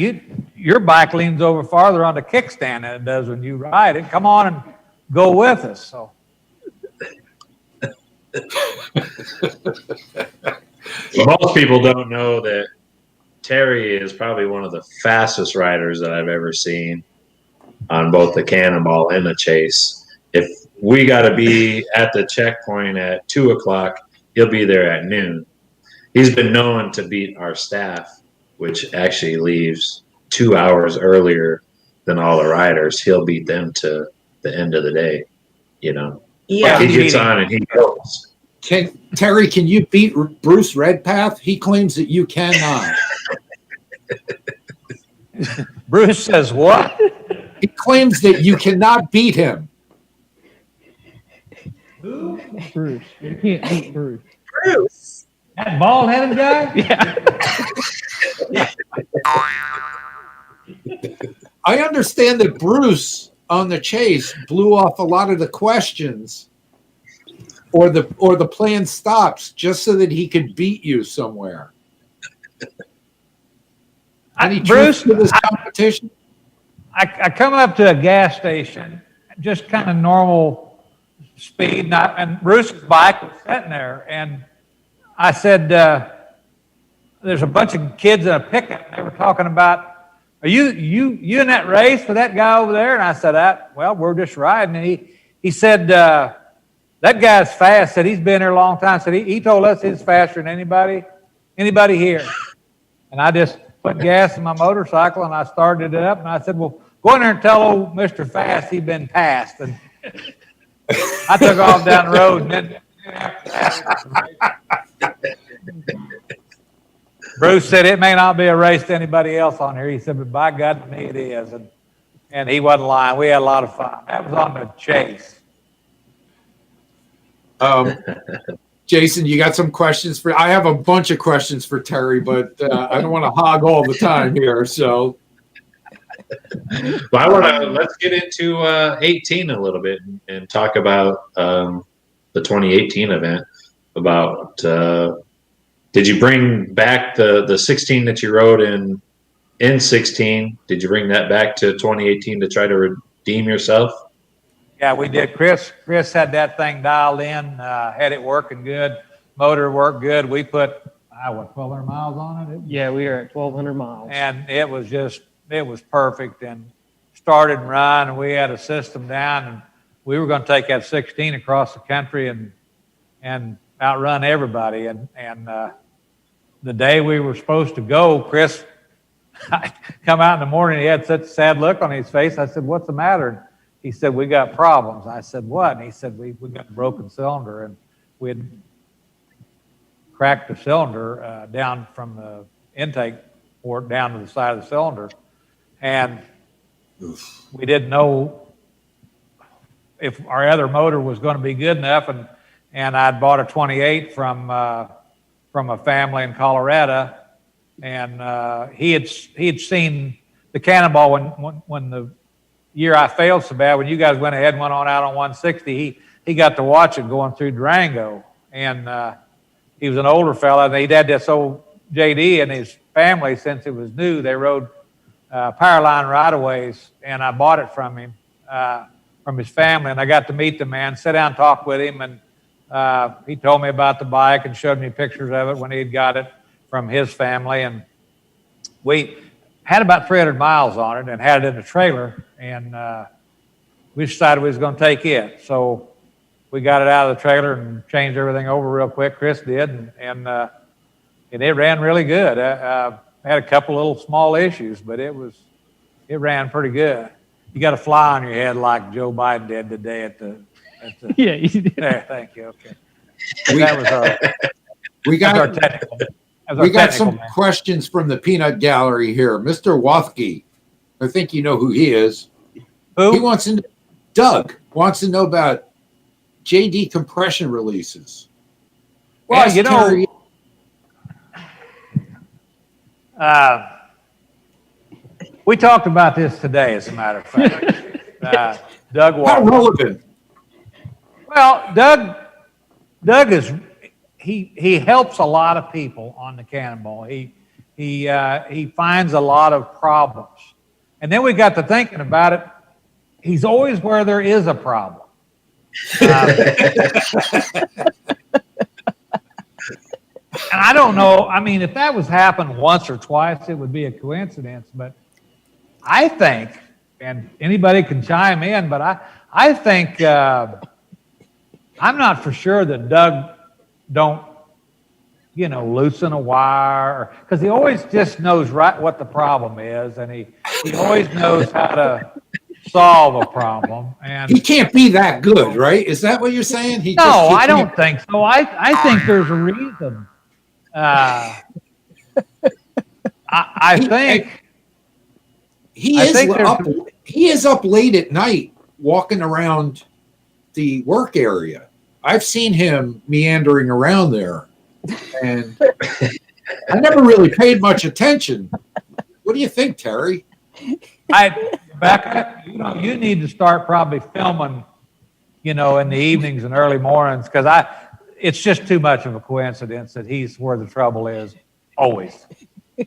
your bike leans over farther on the kickstand than it does when you ride it. Come on and go with us. So. Most people don't know that Terry is probably one of the fastest riders that I've ever seen on both the Cannonball and the Chase. If we got to be at the checkpoint at 2 o'clock, he'll be there at noon. He's been known to beat our staff, which actually leaves 2 hours earlier than all the riders. He'll beat them to the end of the day, Yeah. Like he gets on and he goes. Terry, can you beat Bruce Redpath? He claims that you cannot. Bruce says what? He claims that you cannot beat him. Bruce. You can't beat Bruce. Bruce. That bald-headed guy? Yeah. I understand that Bruce on the Chase blew off a lot of the questions or the planned stops just so that he could beat you somewhere. Any Bruce, truth to this competition? I come up to a gas station, just kind of normal speed, and Bruce's bike was sitting there, and I said, there's a bunch of kids in a pickup, and they were talking about, are you in that race with that guy over there? And I said, well, we're just riding. And he said, that guy's fast. Said he's been here a long time. Said he told us he's faster than anybody here. And I just put gas in my motorcycle and I started it up. And I said, well, go in there and tell old Mr. Fast he's been passed. And I took off down the road. And then Bruce said it may not be a race to anybody else on here. He said, but by God, to me it is. And he wasn't lying. We had a lot of fun. That was on the Chase. Jason, you got some questions for? I have a bunch of questions for Terry, but I don't want to hog all the time here. So, Well, let's get into 18 a little bit and talk about the 2018 event. About did you bring back the 16 that you rode in 16? Did you bring that back to 2018 to try to redeem yourself? Yeah, we did. Chris had that thing dialed in, had it working good. Motor worked good. We put what, 1,200 miles on it? Yeah, we are at 1,200 miles. And it was perfect, and started and run, and we had a system down, and we were going to take that 16 across the country and outrun everybody. And the day we were supposed to go, Chris, I come out in the morning, he had such a sad look on his face. I said, "What's the matter?" And he said, "We got problems." I said, "What?" And he said, we got a broken cylinder, and we had cracked the cylinder down from the intake port down to the side of the cylinder. And we didn't know if our other motor was going to be good enough. And I'd bought a 28 from a family in Colorado. And he had seen the Cannonball when the year I failed so bad, when you guys went ahead and went on out on 160, he got to watch it going through Durango. And he was an older fella, and he'd had this old JD and his family since it was new. They rode power line right-of-ways, and I bought it from him, from his family. And I got to meet the man, sit down and talk with him. And he told me about the bike and showed me pictures of it when he had got it from his family. And we had about 300 miles on it and had it in a trailer. And we decided we was going to take it. So we got it out of the trailer and changed everything over real quick. Chris did, and it ran really good. Had a couple little small issues, but it ran pretty good. You got a fly on your head like Joe Biden did today at the Yeah, you did. there. Thank you. Okay, that was our We that was our got technical. That was our we got technical some man. questions from the peanut gallery here. Mr. Wathke, I think you know who he is. Who? Doug wants to know about JD compression releases. Well, Ask you know, Terry- we talked about this today, as a matter of fact. Doug how Walker. relevant? Well, Doug is he helps a lot of people on the Cannonball. He finds a lot of problems, and then we got to thinking about it. He's always where there is a problem. And I don't know. I mean, if that was happened once or twice, it would be a coincidence. But I think, and anybody can chime in, but I think I'm not for sure that Doug don't, loosen a wire, because he always just knows right what the problem is, and he always knows how to solve a problem. And He can't be that good, right? Is that what you're saying? no, I don't think so. I think there's a reason. I think He I is think there's- up. He is up late at night walking around the work area. I've seen him meandering around there, and I never really paid much attention. What do you think, Terry? Becca, you need to start probably filming, in the evenings and early mornings, because it's just too much of a coincidence that he's where the trouble is always.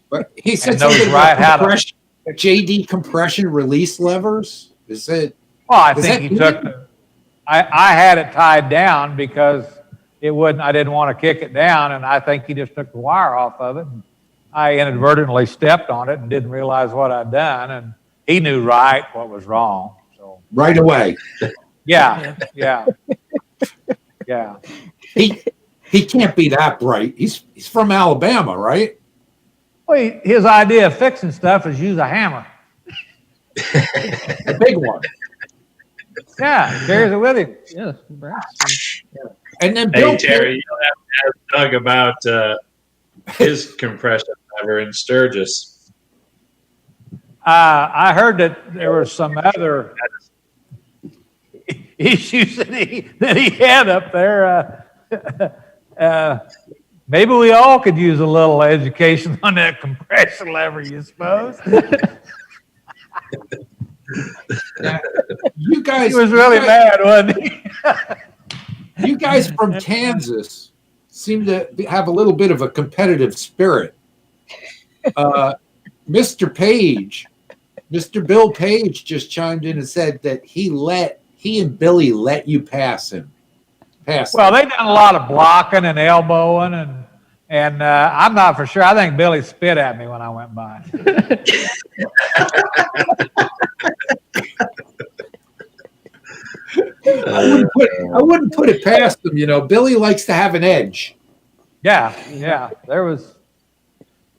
But he said And knows something right about how to- compression, JD compression release levers. Is it? Well, I Is think that he took I had it tied down because I didn't want to kick it down, and I think he just took the wire off of it. And I inadvertently stepped on it and didn't realize what I'd done, and he knew right what was wrong. So Right away. yeah. He can't be that bright. He's from Alabama, right? Well, his idea of fixing stuff is use a hammer. The big one. Yeah, he carries it with him. Yeah, brass. And then Bill Hey, Terry, you'll have to ask Doug about his compression lever in Sturgis. I heard that there were some other issues that he had up there. Maybe we all could use a little education on that compression lever, you suppose? You guys, He was really mad, wasn't he? you guys from Kansas seem to have a little bit of a competitive spirit. Mr. Bill Page just chimed in and said that he and Billy let you pass him. Well, they done a lot of blocking and elbowing, and And I'm not for sure. I think Billy spit at me when I went by. I wouldn't put it past him. Billy likes to have an edge. Yeah.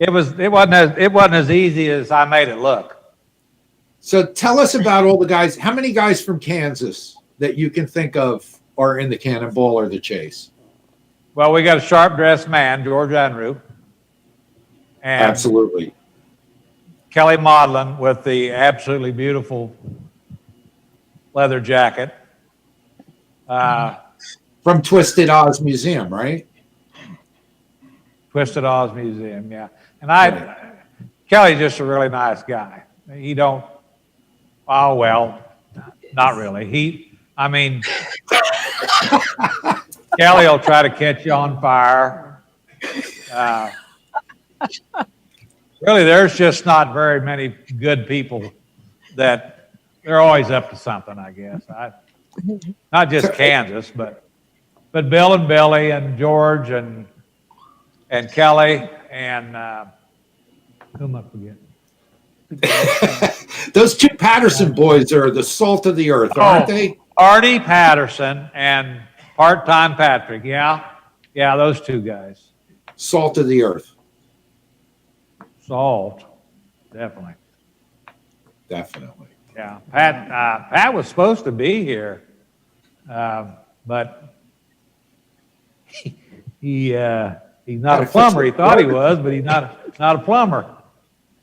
It wasn't as easy as I made it look. So tell us about all the guys. How many guys from Kansas that you can think of are in the Cannonball or the Chase? Well, we got a sharp-dressed man, George Unruh. And Absolutely. Kelly Maudlin with the absolutely beautiful leather jacket. From Twisted Oz Museum, right? Twisted Oz Museum, yeah. And Kelly's just a really nice guy. He don't, oh, well, not really. Kelly will try to catch you on fire. Really, there's just not very many good people that they're always up to something, I guess. Not just Kansas, but Bill and Billy and George and Kelly and who am I forgetting? Those two Patterson boys are the salt of the earth, aren't they? Artie Patterson and part-time Patrick. Yeah, those two guys. Salt of the earth. Salt, definitely. Definitely. Yeah, Pat was supposed to be here, but he's not a plumber. He thought he was, but he's not a plumber.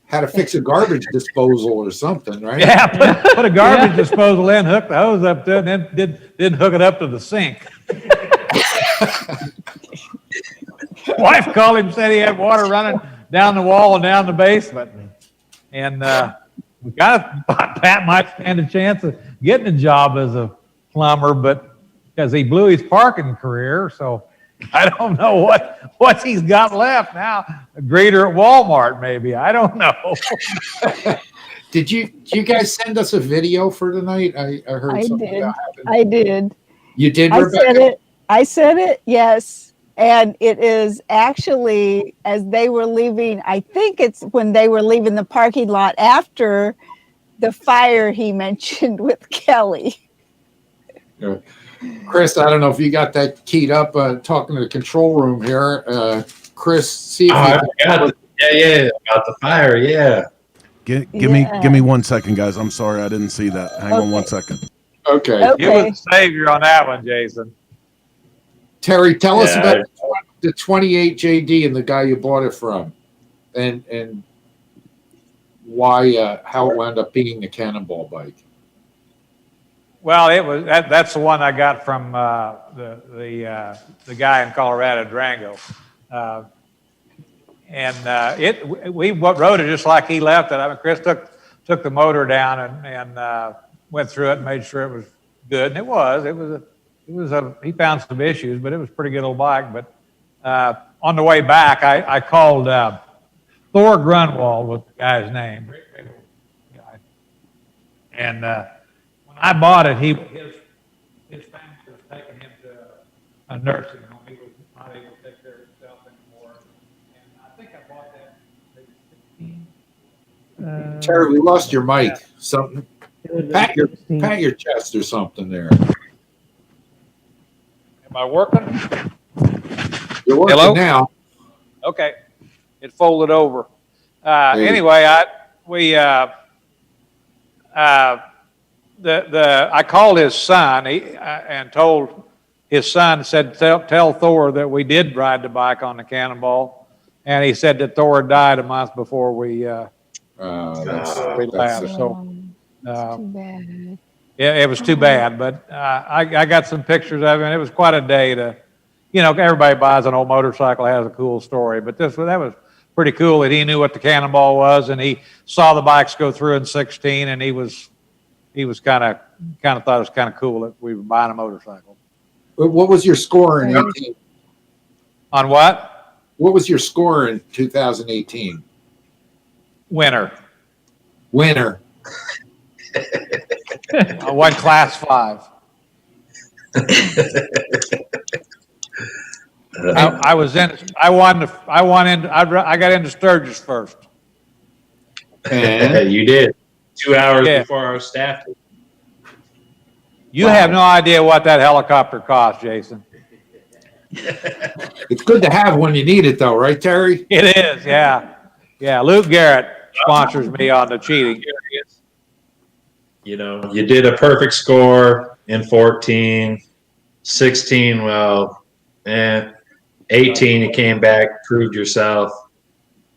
Had to fix a garbage disposal or something, right? Yeah, put a garbage disposal in, hook the hose up to it, and then didn't hook it up to the sink. Wife called him, said he had water running down the wall and down the basement, and we thought Pat might stand a chance of getting a job as a plumber, but because he blew his parking career, so I don't know what he's got left now. A greeter at Walmart, maybe. I don't know. Did you guys send us a video for tonight? I heard something about happening. I did. You did, Rebecca? I said it, yes. And it is actually as they were leaving, I think it's when they were leaving the parking lot after the fire he mentioned with Kelly. Yeah. Chris, I don't know if you got that keyed up, talking to the control room here. Chris, see if about the fire, yeah. Give me 1 second, guys. I'm sorry, I didn't see that. Hang on 1 second. Okay. You were the savior on that one, Jason. Terry, tell us about the 28 JD and the guy you bought it from, and why how it wound up being a Cannonball bike. Well, it was that's the one I got from the guy in Colorado, Durango, we rode it just like he left it. I mean, Chris took the motor down and went through it and made sure it was good, and it was he found some issues, but it was a pretty good little bike. But on the way back, I called Thor Grunwald was the guy's name, and when I bought it, his family was taking him to a nursing home. He was not able to take care of himself anymore, and I think I bought that maybe 16. Terry, we lost your mic. Something. Pat your chest or something there. Am I working? You're working Hello? now. Okay, it folded over. Anyway, I called his son and told his son, said, tell Thor that we did ride the bike on the Cannonball, and he said that Thor had died a month before we left. So too bad. Yeah, it was too bad, but I got some pictures of it, and it was quite a day to, everybody buys an old motorcycle, has a cool story, but that was pretty cool that he knew what the Cannonball was, and he saw the bikes go through in 16, and he was kind of thought it was kind of cool that we were buying a motorcycle. What was your score in 18? On what? What was your score in 2018? Winner. I won class 5. I got into Sturgis first. And You did 2 hours Yeah. before our staff. You have no idea what that helicopter cost, Jason. it's good to have when you need it, though, right, Terry? It is, yeah. Yeah, Luke Garrett sponsors me on the cheating. You know, you did a perfect score in 14, 16, well, 18, you came back, proved yourself.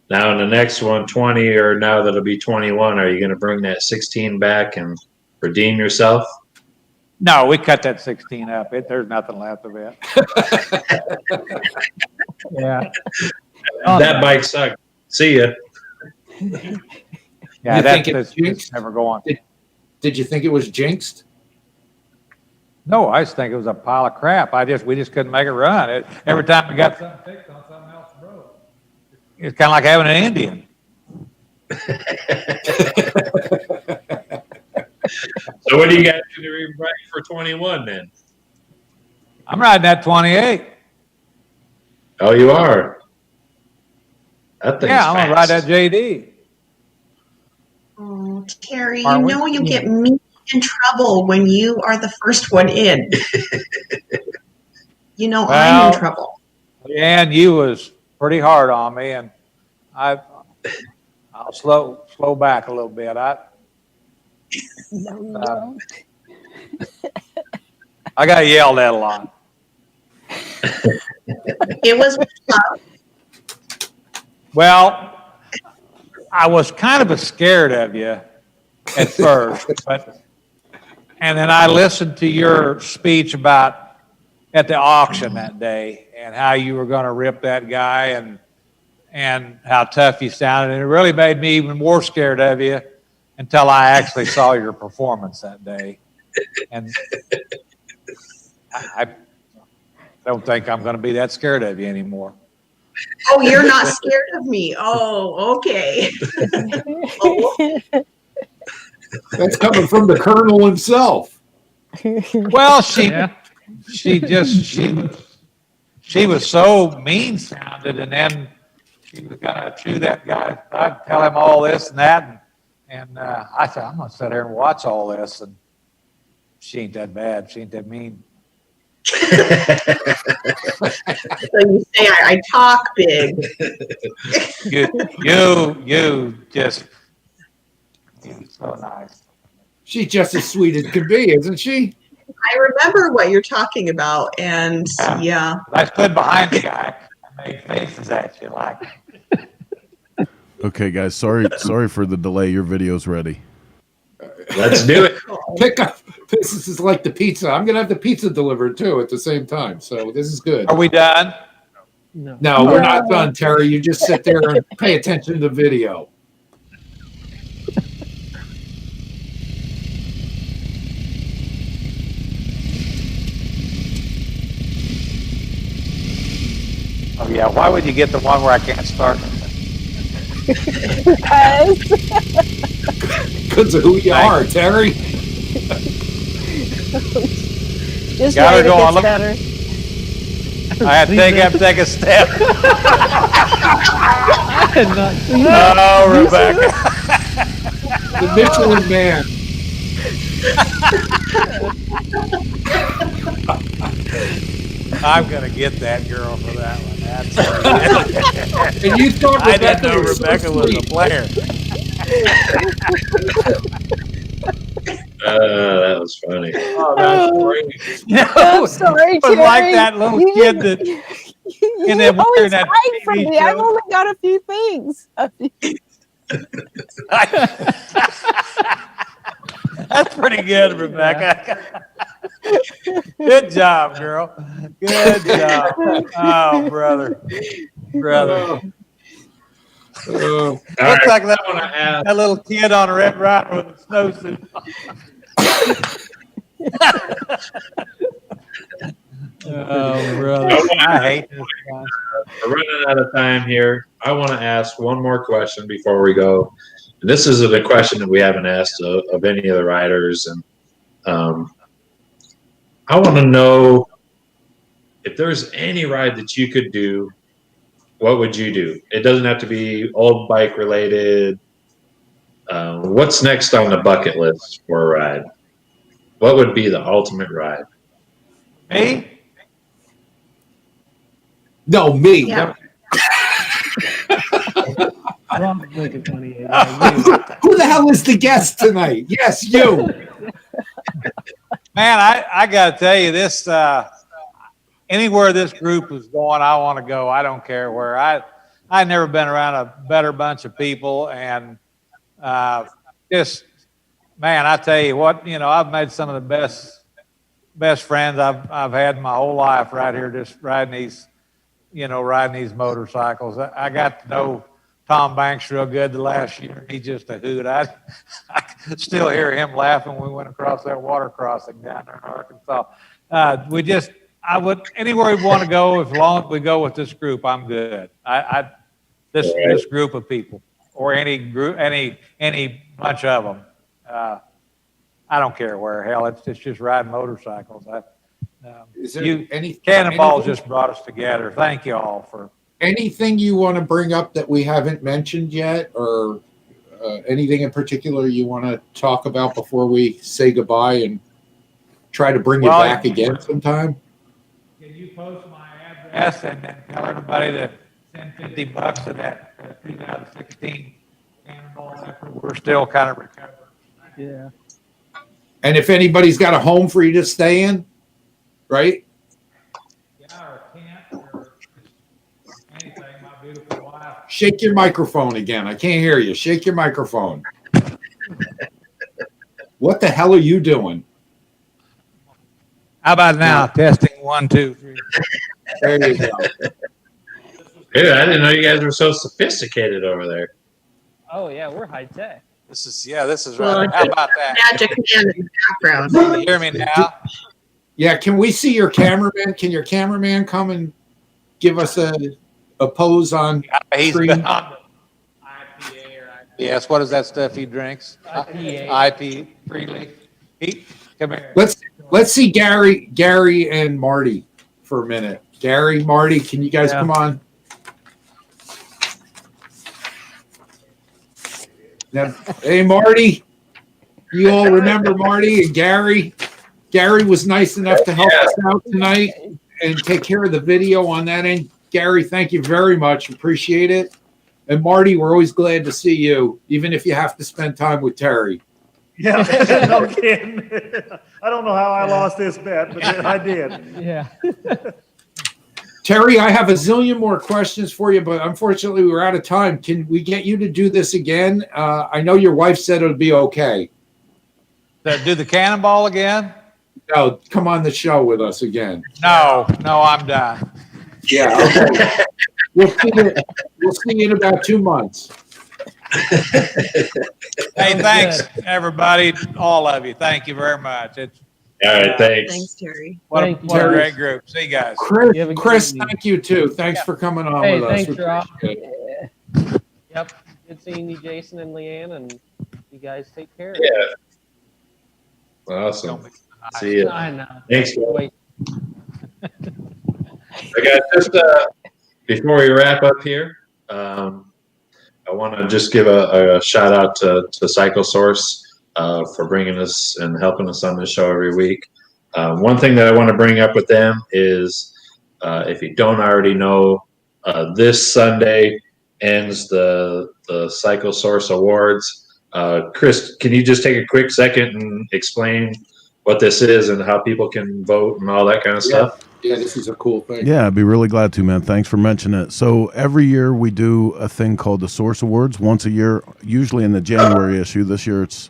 Now in the next one, 20, or now that'll be 21, are you going to bring that 16 back and redeem yourself? No, we cut that 16 up. There's nothing left of it. Yeah. That bike sucked. See ya. Yeah, You think that's it's jinxed? never going. Did you think it was jinxed? No, I just think it was a pile of crap. We just couldn't make it run. Every time we got something fixed on something else broke. It's kind of like having an Indian. So what do you got to do to be ready for 21 then? I'm riding that 28. Oh, you are? That thing's Yeah, I'm gonna ride fast. that JD. Oh, Terry, Are you we? know you get me in trouble when you are the first one in. You know I'm Well, in trouble. And you was pretty hard on me, and I'll slow back a little bit. I got yelled at a lot. It was tough. Well, I was kind of scared of you at first, and then I listened to your speech at the auction that day and how you were going to rip that guy and how tough you sounded, and it really made me even more scared of you until I actually saw your performance that day. And I don't think I'm going to be that scared of you anymore. Oh, you're not scared of me. Oh, okay. That's coming from the Colonel himself. Well, she was so mean sounded, and then she was gonna chew that guy. I'd tell him all this and that, and I said, I'm gonna sit here and watch all this, and she ain't that bad. She ain't that mean. So you say I talk big. You just you're so nice. She's just as sweet as can be, isn't she? I remember what you're talking about, and yeah. I stood behind the guy and made faces at you like. Okay, guys, sorry for the delay. Your video's ready. Let's do it. Pick up. This is like the pizza. I'm gonna have the pizza delivered too at the same time. So this is good. Are we done? No, we're not done, Terry. You just sit there and pay attention to the video. Oh yeah. Why would you get the one where I can't start? Because of who you are, Terry. Just Got her wait, it going. gets Look. better. I had to take a step. I did not see that. Oh, Rebecca. The Michelin Man. I'm gonna get that girl for that one. That's And you thought I didn't know was so Rebecca was a sweet. player. That was funny. Oh, that's great. I'm sorry, It was Terry. like that little You kid didn't- that You and then always wearing that hide from TV me. I've show. only got a few things. That's pretty good, Rebecca. Good job, girl. Good job. Oh, brother. All Looks right, like that I want to ask. that little kid on a Red Rider with a snowsuit. Oh, brother. I hate this guy. We're running out of time here. I want to ask one more question before we go. And this is a question that we haven't asked of any of the riders, and I want to know if there's any ride that you could do, what would you do? It doesn't have to be old bike related. What's next on the bucket list for a ride? What would be the ultimate ride? Me? No, me. Yeah. Rob's making funny. Yeah, Who the hell is the guest tonight? Yes, you. Man, I got to tell you this. Anywhere this group is going, I want to go. I don't care where. I've never been around a better bunch of people, and just man, I tell you what, I've made some of the best friends I've had in my whole life right here, just riding these motorcycles. I got to know Tom Banks real good the last year. He's just a hoot. I still hear him laughing when we went across that water crossing down there in Arkansas. Anywhere we want to go, as long as we go with this group, I'm good. This group of people, or any group, any bunch of them. I don't care where. Hell, it's just riding motorcycles. Is there Cannonballs just brought us together. Thank you all for anything you want to bring up that we haven't mentioned yet, or anything in particular you want to talk about before we say goodbye and try to bring you back again sometime? Can you post my address and then tell everybody to send $50 to that 2016 Cannonball effort? We're still kind of recovering. yeah. And if anybody's got a home for you to stay in, right? Yeah, or a tent, or anything. My beautiful wife. Shake your microphone again. I can't hear you. Shake your microphone. What the hell are you doing? How about now? Testing 1, 2, 3. There you go. Dude, I didn't know you guys were so sophisticated over there. Oh yeah, we're high tech. This is right. How about that? Magic man in the background. Can you hear me now? Yeah, can we see your cameraman? Can your cameraman come and give us a pose on He's screen? been on the IPA or IPS. What is that stuff he drinks? IPA. IP freely. Come here. Let's see Gary and Marty for a minute. Gary, Marty, can you guys come on? Now, hey, Marty. You all remember Marty and Gary? Gary was nice enough to help us out tonight and take care of the video on that end. Gary, thank you very much. Appreciate it. And Marty, we're always glad to see you, even if you have to spend time with Terry. Yeah, no kidding. I don't know how I lost this bet, but I did. Yeah. Terry, I have a zillion more questions for you, but unfortunately we're out of time. Can we get you to do this again? I know your wife said it would be okay. Do the Cannonball again? No, come on the show with us again. No, I'm done. Yeah, okay. We'll see you in about 2 months. Hey, thanks, everybody, all of you. Thank you very much. It's All right, thanks. Thanks, Terry. what Thank a you. great group. See you guys. Chris, You have a good Chris, evening. thank you too. Thanks for coming on Hey, with us. thanks, We Rob. appreciate it. Yep. Good seeing you, Jason and Leanne, and you guys take care. Yeah. Awesome. See you. I know. Thanks, man. Wait. I got just before we wrap up here, I want to just give a shout out to CycleSource for bringing us and helping us on this show every week. One thing that I want to bring up with them is, if you don't already know, this Sunday ends the CycleSource Awards. Chris, can you just take a quick second and explain what this is and how people can vote and all that kind of stuff? Yeah, this is a cool thing. Yeah, I'd be really glad to, man. Thanks for mentioning it. So every year we do a thing called the Source Awards once a year, usually in the January issue. This year it's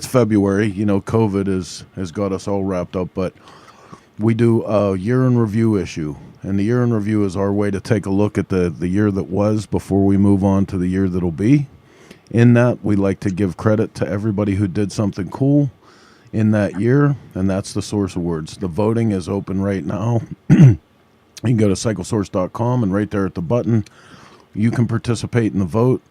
February. You know, COVID has got us all wrapped up, but we do a year in review issue. And the year in review is our way to take a look at the year that was before we move on to the year that'll be. In that, we like to give credit to everybody who did something cool in that year, and that's the Source Awards. The voting is open right now. You can go to cyclesource.com, and right there at the button, you can participate in the vote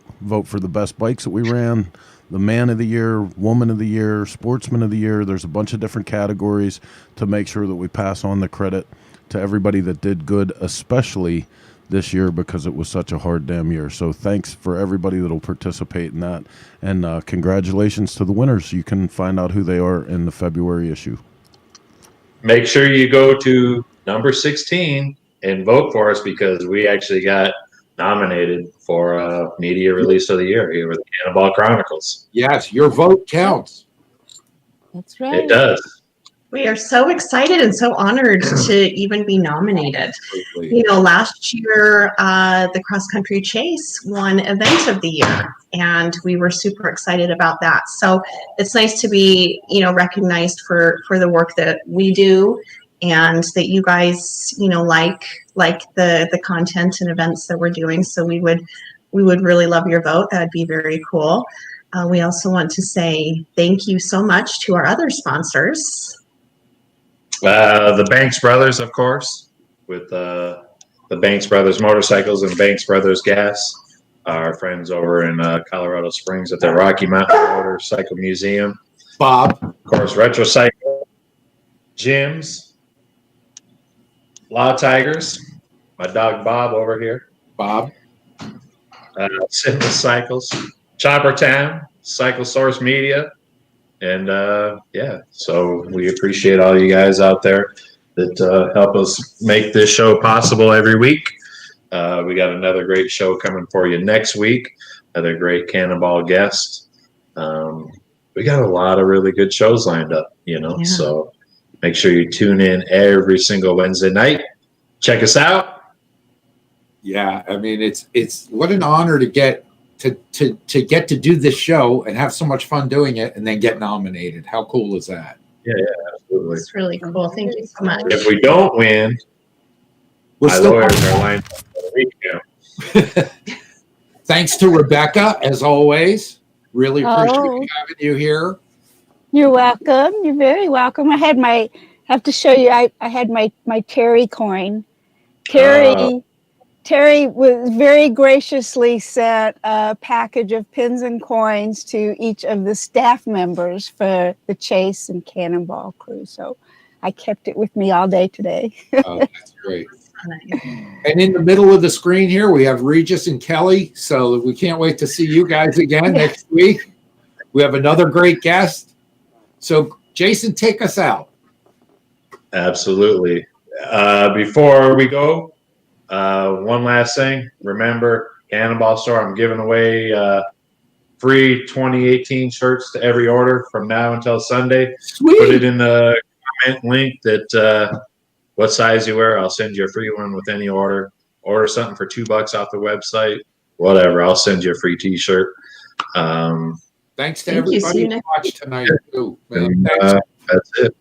for the best bikes that we ran, the Man of the Year, Woman of the Year, Sportsman of the Year. There's a bunch of different categories to make sure that we pass on the credit to everybody that did good, especially this year because it was such a hard damn year. So thanks for everybody that'll participate in that. And congratulations to the winners. You can find out who they are in the February issue. Make sure you go to number 16 and vote for us because we actually got nominated for Media Release of the Year here with Cannonball Chronicles. Yes, your vote counts. That's right. It does. We are so excited and so honored to even be nominated. Absolutely. You know, last year, the cross country chase won event of the year, and we were super excited about that. So it's nice to be, you know, recognized for the work that we do, and that you guys, you know, like the content and events that we're doing. So we would really love your vote. That'd be very cool. We also want to say thank you so much to our other sponsors. The Banks Brothers, of course, with the Banks Brothers Motorcycles and Banks Brothers Gas. Our friends over in Colorado Springs at the Rocky Mountain Motorcycle Museum. Bob. Of course, Retrocycle, Gyms, Law Tigers, my dog Bob over here. Bob. Simple Cycles, Chopper Town, Cycle Source Media. And yeah, so we appreciate all you guys out there that help us make this show possible every week. We got another great show coming for you next week. Another great Cannonball guest. We got a lot of really good shows lined up, you know. Yeah. So make sure you tune in every single Wednesday night. Check us out. Yeah, I mean it's what an honor to get to do this show and have so much fun doing it and then get nominated. How cool is that? Yeah, absolutely. It's really cool. Thank you so much. If we don't win, my lawyers are lined up for the week now. Thanks to Rebecca, as always. Really appreciate having you here. You're welcome. You're very welcome. I have to show you, I had my Terry coin. Terry was very graciously sent a package of pins and coins to each of the staff members for the Chase and Cannonball crew. So I kept it with me all day today. Oh, that's great. And in the middle of the screen here, we have Regis and Kelly. So we can't wait to see you guys again next week. We have another great guest. So Jason, take us out. Absolutely. Before we go, one last thing. Remember, Cannonball Store, I'm giving away free 2018 shirts to every order from now until Sunday. Sweet. Put it in the comment link that what size you wear. I'll send you a free one with any order. Order something for $2 off the website. Whatever. I'll send you a free T-shirt. Thanks to everybody who watched tonight, too. Man, that's it.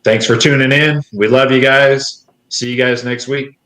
Thanks for tuning in. We love you guys. See you guys next week.